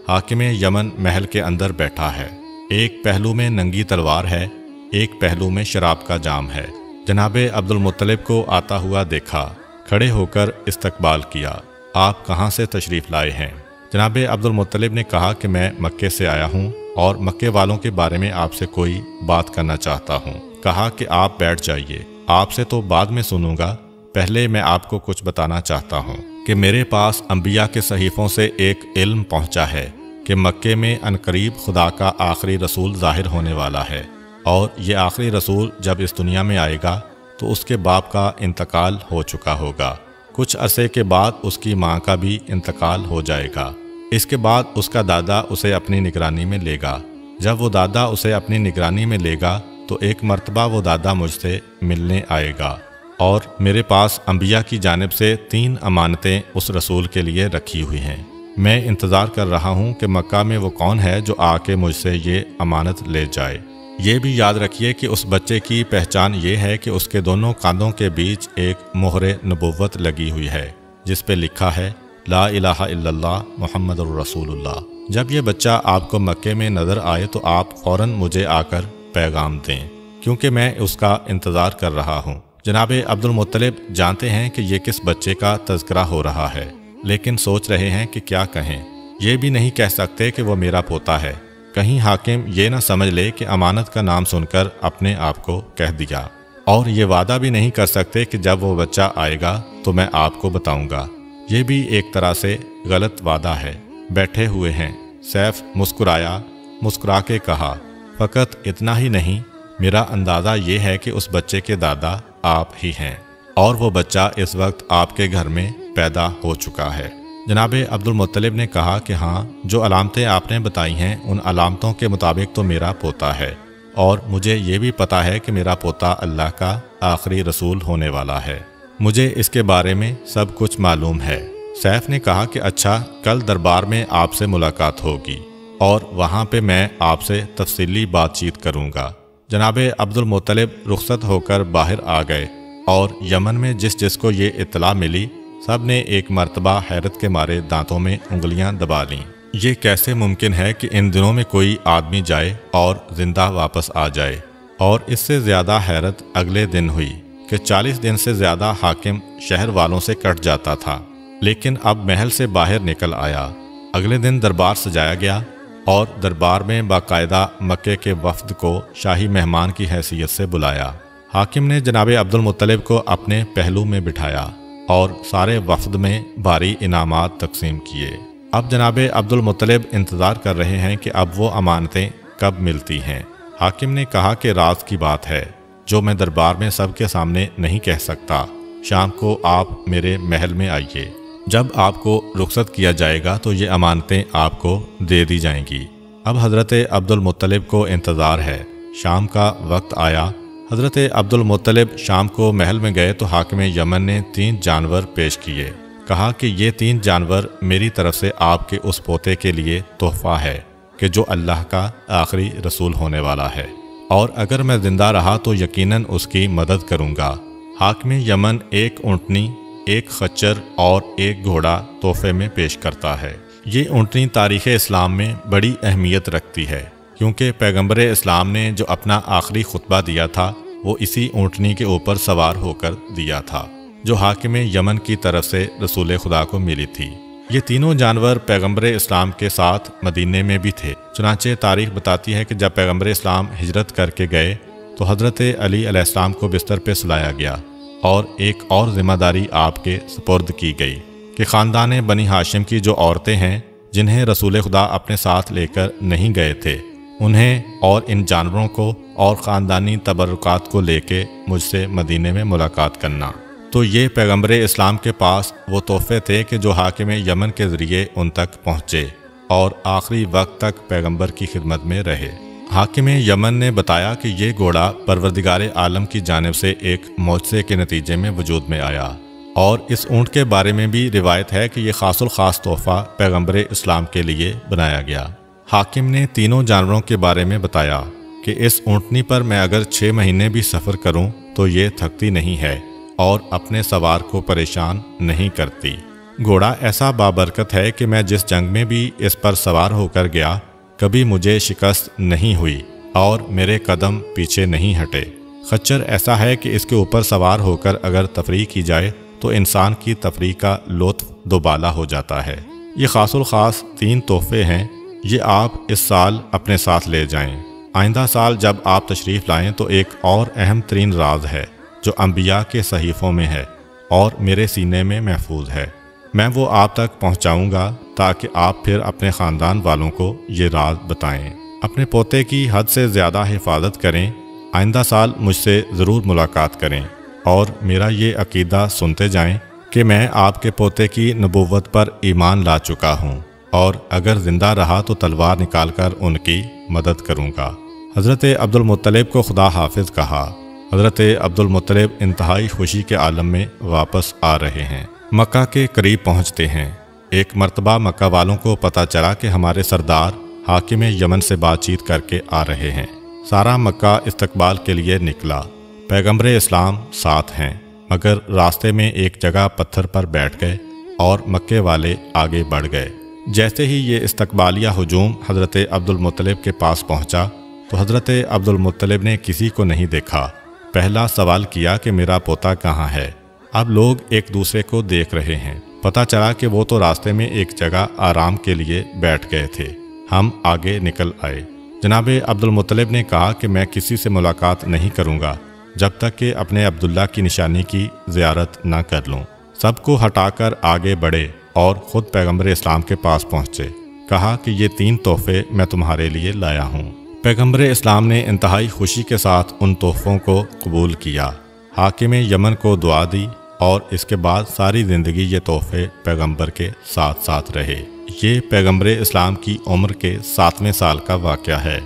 حاکم یمن محل کے اندر بیٹھا ہے، ایک پہلو میں ننگی تلوار ہے، ایک پہلو میں شراب کا جام ہے۔ جناب عبد المطلب کو آتا ہوا دیکھا، کھڑے ہو کر استقبال کیا۔ آپ کہاں سے تشریف لائے ہیں؟ جناب عبد المطلب نے کہا کہ میں مکے سے آیا ہوں اور مکے والوں کے بارے میں آپ سے کوئی بات کرنا چاہتا ہوں۔ کہا کہ آپ بیٹھ جائیے، آپ سے تو بعد میں سنوں گا، پہلے میں آپ کو کچھ بتانا چاہتا ہوں کہ میرے پاس انبیاء کے صحیفوں سے ایک علم پہنچا ہے کہ مکے میں عنقریب خدا کا آخری رسول ظاہر ہونے والا ہے، اور یہ آخری رسول جب اس دنیا میں آئے گا تو اس کے باپ کا انتقال ہو چکا ہوگا، کچھ عرصے کے بعد اس کی ماں کا بھی انتقال ہو جائے گا، اس کے بعد اس کا دادا اسے اپنی نگرانی میں لے گا۔ جب وہ دادا اسے اپنی نگرانی میں لے گا تو ایک مرتبہ وہ دادا مجھ سے ملنے آئے گا، اور میرے پاس انبیاء کی جانب سے 3 امانتیں اس رسول کے لیے رکھی ہوئی ہیں۔ میں انتظار کر رہا ہوں کہ مکہ میں وہ کون ہے جو آ کے مجھ سے یہ امانت لے جائے۔ یہ بھی یاد رکھیے کہ اس بچے کی پہچان یہ ہے کہ اس کے دونوں کاندھوں کے بیچ ایک مہر نبوت لگی ہوئی ہے جس پہ لکھا ہے لا الہ الا اللہ محمد الرسول اللہ۔ جب یہ بچہ آپ کو مکے میں نظر آئے تو آپ فوراً مجھے آ کر پیغام دیں، کیونکہ میں اس کا انتظار کر رہا ہوں۔ جناب عبد المطلب جانتے ہیں کہ یہ کس بچے کا تذکرہ ہو رہا ہے، لیکن سوچ رہے ہیں کہ کیا کہیں۔ یہ بھی نہیں کہہ سکتے کہ وہ میرا پوتا ہے، کہیں حاکم یہ نہ سمجھ لے کہ امانت کا نام سن کر اپنے آپ کو کہہ دیا، اور یہ وعدہ بھی نہیں کر سکتے کہ جب وہ بچہ آئے گا تو میں آپ کو بتاؤں گا۔ یہ بھی ایک طرح سے غلط وعدہ ہے۔ بیٹھے ہوئے ہیں۔ سیف مسکرایا، مسکرا کے کہا فقط اتنا ہی نہیں، میرا اندازہ یہ ہے کہ اس بچے کے دادا آپ ہی ہیں، اور وہ بچہ اس وقت آپ کے گھر میں پیدا ہو چکا ہے۔ جناب عبد المطلب نے کہا کہ ہاں، جو علامتیں آپ نے بتائی ہیں ان علامتوں کے مطابق تو میرا پوتا ہے، اور مجھے یہ بھی پتا ہے کہ میرا پوتا اللہ کا آخری رسول ہونے والا ہے۔ مجھے اس کے بارے میں سب کچھ معلوم ہے۔ سیف نے کہا کہ اچھا، کل دربار میں آپ سے ملاقات ہوگی اور وہاں پہ میں آپ سے تفصیلی بات چیت کروں گا۔ جناب عبد المطلب رخصت ہو کر باہر آ گئے، اور یمن میں جس جس کو یہ اطلاع ملی سب نے ایک مرتبہ حیرت کے مارے دانتوں میں انگلیاں دبا لیں۔ یہ کیسے ممکن ہے کہ ان دنوں میں کوئی آدمی جائے اور زندہ واپس آ جائے؟ اور اس سے زیادہ حیرت اگلے دن ہوئی کہ 40 دن سے زیادہ حاکم شہر والوں سے کٹ جاتا تھا، لیکن اب محل سے باہر نکل آیا۔ اگلے دن دربار سجایا گیا، اور دربار میں باقاعدہ مکے کے وفد کو شاہی مہمان کی حیثیت سے بلایا۔ حاکم نے جناب عبد المطلب کو اپنے پہلو میں بٹھایا اور سارے وفد میں بھاری انعامات تقسیم کیے۔ اب جناب عبد المطلب انتظار کر رہے ہیں کہ اب وہ امانتیں کب ملتی ہیں۔ حاکم نے کہا کہ راز کی بات ہے جو میں دربار میں سب کے سامنے نہیں کہہ سکتا۔ شام کو آپ میرے محل میں آئیے، جب آپ کو رخصت کیا جائے گا تو یہ امانتیں آپ کو دے دی جائیں گی۔ اب حضرت عبد المطلب کو انتظار ہے۔ شام کا وقت آیا۔ حضرت عبد المطلب شام کو محل میں گئے تو حاکم یمن نے 3 جانور پیش کیے۔ کہا کہ یہ 3 جانور میری طرف سے آپ کے اس پوتے کے لیے تحفہ ہے کہ جو اللہ کا آخری رسول ہونے والا ہے، اور اگر میں زندہ رہا تو یقیناً اس کی مدد کروں گا۔ حاکم یمن 1 اونٹنی، 1 خچر اور 1 گھوڑا تحفے میں پیش کرتا ہے۔ یہ اونٹنی تاریخ اسلام میں بڑی اہمیت رکھتی ہے، کیونکہ پیغمبر اسلام نے جو اپنا آخری خطبہ دیا تھا وہ اسی اونٹنی کے اوپر سوار ہو کر دیا تھا، جو حاکم یمن کی طرف سے رسول خدا کو ملی تھی۔ یہ تینوں جانور پیغمبر اسلام کے ساتھ مدینے میں بھی تھے۔ چنانچہ تاریخ بتاتی ہے کہ جب پیغمبر اسلام ہجرت کر کے گئے تو حضرت علی علیہ السلام کو بستر پہ سلایا گیا، اور ایک اور ذمہ داری آپ کے سپرد کی گئی کہ خاندان بنی ہاشم کی جو عورتیں ہیں جنہیں رسول خدا اپنے ساتھ لے کر نہیں گئے تھے، انہیں اور ان جانوروں کو اور خاندانی تبرکات کو لے کے مجھ سے مدینے میں ملاقات کرنا۔ تو یہ پیغمبر اسلام کے پاس وہ تحفے تھے کہ جو حاکم یمن کے ذریعے ان تک پہنچے اور آخری وقت تک پیغمبر کی خدمت میں رہے۔ حاکم یمن نے بتایا کہ یہ گھوڑا پروردگار عالم کی جانب سے ایک معجزے کے نتیجے میں وجود میں آیا، اور اس اونٹ کے بارے میں بھی روایت ہے کہ یہ خاص الخاص تحفہ پیغمبر اسلام کے لیے بنایا گیا۔ حاکم نے تینوں جانوروں کے بارے میں بتایا کہ اس اونٹنی پر میں اگر 6 مہینے بھی سفر کروں تو یہ تھکتی نہیں ہے اور اپنے سوار کو پریشان نہیں کرتی۔ گھوڑا ایسا بابرکت ہے کہ میں جس جنگ میں بھی اس پر سوار ہو کر گیا کبھی مجھے شکست نہیں ہوئی اور میرے قدم پیچھے نہیں ہٹے۔ خچر ایسا ہے کہ اس کے اوپر سوار ہو کر اگر تفریح کی جائے تو انسان کی تفریح کا لطف دوبالا ہو جاتا ہے۔ یہ خاص الخاص 3 تحفے ہیں، یہ آپ اس سال اپنے ساتھ لے جائیں۔ آئندہ سال جب آپ تشریف لائیں تو ایک اور اہم ترین راز ہے جو انبیاء کے صحیفوں میں ہے اور میرے سینے میں محفوظ ہے۔ میں وہ آپ تک پہنچاؤں گا تاکہ آپ پھر اپنے خاندان والوں کو یہ راز بتائیں۔ اپنے پوتے کی حد سے زیادہ حفاظت کریں۔ آئندہ سال مجھ سے ضرور ملاقات کریں اور میرا یہ عقیدہ سنتے جائیں کہ میں آپ کے پوتے کی نبوت پر ایمان لا چکا ہوں اور اگر زندہ رہا تو تلوار نکال کر ان کی مدد کروں گا۔ حضرت عبد المطلب کو خدا حافظ کہا۔ حضرت عبد المطلب انتہائی خوشی کے عالم میں واپس آ رہے ہیں۔ مکہ کے قریب پہنچتے ہیں۔ ایک مرتبہ مکہ والوں کو پتہ چلا کہ ہمارے سردار حاکم یمن سے بات چیت کر کے آ رہے ہیں۔ سارا مکہ استقبال کے لیے نکلا۔ پیغمبر اسلام ساتھ ہیں، مگر راستے میں ایک جگہ پتھر پر بیٹھ گئے اور مکے والے آگے بڑھ گئے۔ جیسے ہی یہ استقبالیہ ہجوم حضرت عبد المطلب کے پاس پہنچا تو حضرت عبد المطلب نے کسی کو نہیں دیکھا۔ پہلا سوال کیا کہ میرا پوتا کہاں ہے؟ اب لوگ ایک دوسرے کو دیکھ رہے ہیں۔ پتہ چلا کہ وہ تو راستے میں ایک جگہ آرام کے لیے بیٹھ گئے تھے۔ ہم آگے نکل آئے۔ جناب عبد المطلب نے کہا کہ میں کسی سے ملاقات نہیں کروں گا جب تک کہ اپنے عبداللہ کی نشانی کی زیارت نہ کر لوں۔ سب کو ہٹا کر آگے بڑھے اور خود پیغمبر اسلام کے پاس پہنچے۔ کہا کہ یہ 3 تحفے میں تمہارے لیے لایا ہوں۔ پیغمبر اسلام نے انتہائی خوشی کے ساتھ ان تحفوں کو قبول کیا۔ حاکم یمن کو دعا دی اور اس کے بعد ساری زندگی یہ تحفے پیغمبر کے ساتھ ساتھ رہے۔ یہ پیغمبر اسلام کی عمر کے 7ویں سال کا واقعہ ہے۔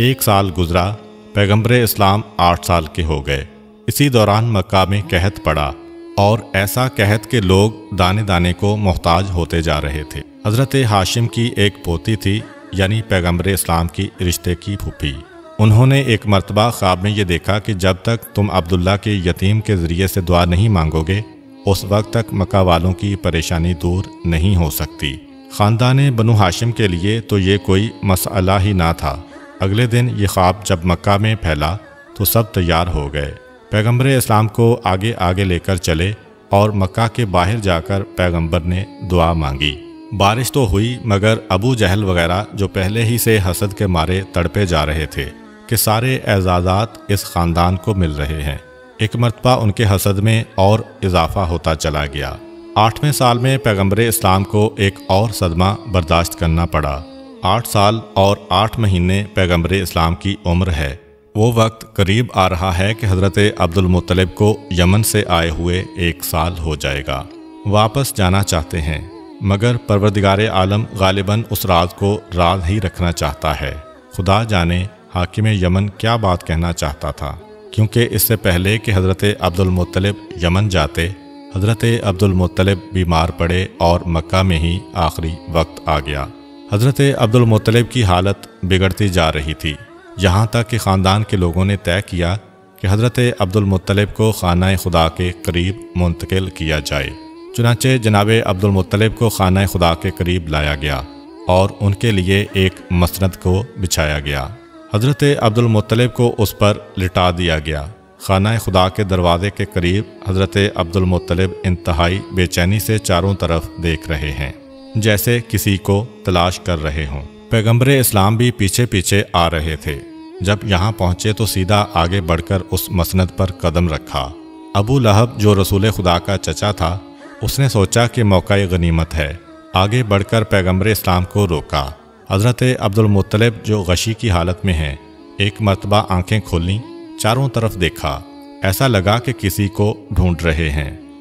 1 سال گزرا، پیغمبر اسلام 8 سال کے ہو گئے۔ اسی دوران مکہ میں قحط پڑا اور ایسا قحط کہ لوگ دانے دانے کو محتاج ہوتے جا رہے تھے۔ حضرت ہاشم کی ایک پوتی تھی، یعنی پیغمبر اسلام کی رشتے کی پھوپھی۔ انہوں نے ایک مرتبہ خواب میں یہ دیکھا کہ جب تک تم عبداللہ کے یتیم کے ذریعے سے دعا نہیں مانگو گے اس وقت تک مکہ والوں کی پریشانی دور نہیں ہو سکتی۔ خاندان بنو ہاشم کے لیے تو یہ کوئی مسئلہ ہی نہ تھا۔ اگلے دن یہ خواب جب مکہ میں پھیلا تو سب تیار ہو گئے۔ پیغمبر اسلام کو آگے آگے لے کر چلے اور مکہ کے باہر جا کر پیغمبر نے دعا مانگی۔ بارش تو ہوئی مگر ابو جہل وغیرہ جو پہلے ہی سے حسد کے مارے تڑپے جا رہے تھے کہ سارے اعزازات اس خاندان کو مل رہے ہیں، ایک مرتبہ ان کے حسد میں اور اضافہ ہوتا چلا گیا۔ 8ویں سال میں پیغمبر اسلام کو ایک اور صدمہ برداشت کرنا پڑا۔ 8 سال اور 8 مہینے پیغمبر اسلام کی عمر ہے۔ وہ وقت قریب آ رہا ہے کہ حضرت عبد المطلب کو یمن سے آئے ہوئے 1 سال ہو جائے گا۔ واپس جانا چاہتے ہیں مگر پروردگار عالم غالباً اس راز کو راز ہی رکھنا چاہتا ہے۔ خدا جانے حاکم یمن کیا بات کہنا چاہتا تھا، کیونکہ اس سے پہلے کہ حضرت عبد المطلب یمن جاتے، حضرت عبد المطلب بیمار پڑے اور مکہ میں ہی آخری وقت آ گیا۔ حضرت عبد المطلب کی حالت بگڑتی جا رہی تھی، یہاں تک کہ خاندان کے لوگوں نے طے کیا کہ حضرت عبد المطلب کو خانہ خدا کے قریب منتقل کیا جائے۔ چنانچہ جناب عبد المطلب کو خانہ خدا کے قریب لایا گیا اور ان کے لیے ایک مسند کو بچھایا گیا۔ حضرت عبد المطلب کو اس پر لٹا دیا گیا۔ خانہ خدا کے دروازے کے قریب حضرت عبد المطلب انتہائی بے چینی سے چاروں طرف دیکھ رہے ہیں، جیسے کسی کو تلاش کر رہے ہوں۔ پیغمبر اسلام بھی پیچھے پیچھے آ رہے تھے۔ جب یہاں پہنچے تو سیدھا آگے بڑھ کر اس مسند پر قدم رکھا۔ ابو لہب جو رسول خدا کا چچا تھا، اس نے سوچا کہ موقع غنیمت ہے، آگے بڑھ کر پیغمبر اسلام کو روکا۔ حضرت عبد المطلب جو غشی کی حالت میں ہیں، ایک مرتبہ آنکھیں کھولیں، چاروں طرف دیکھا، ایسا لگا کہ کسی کو ڈھونڈ رہے ہیں۔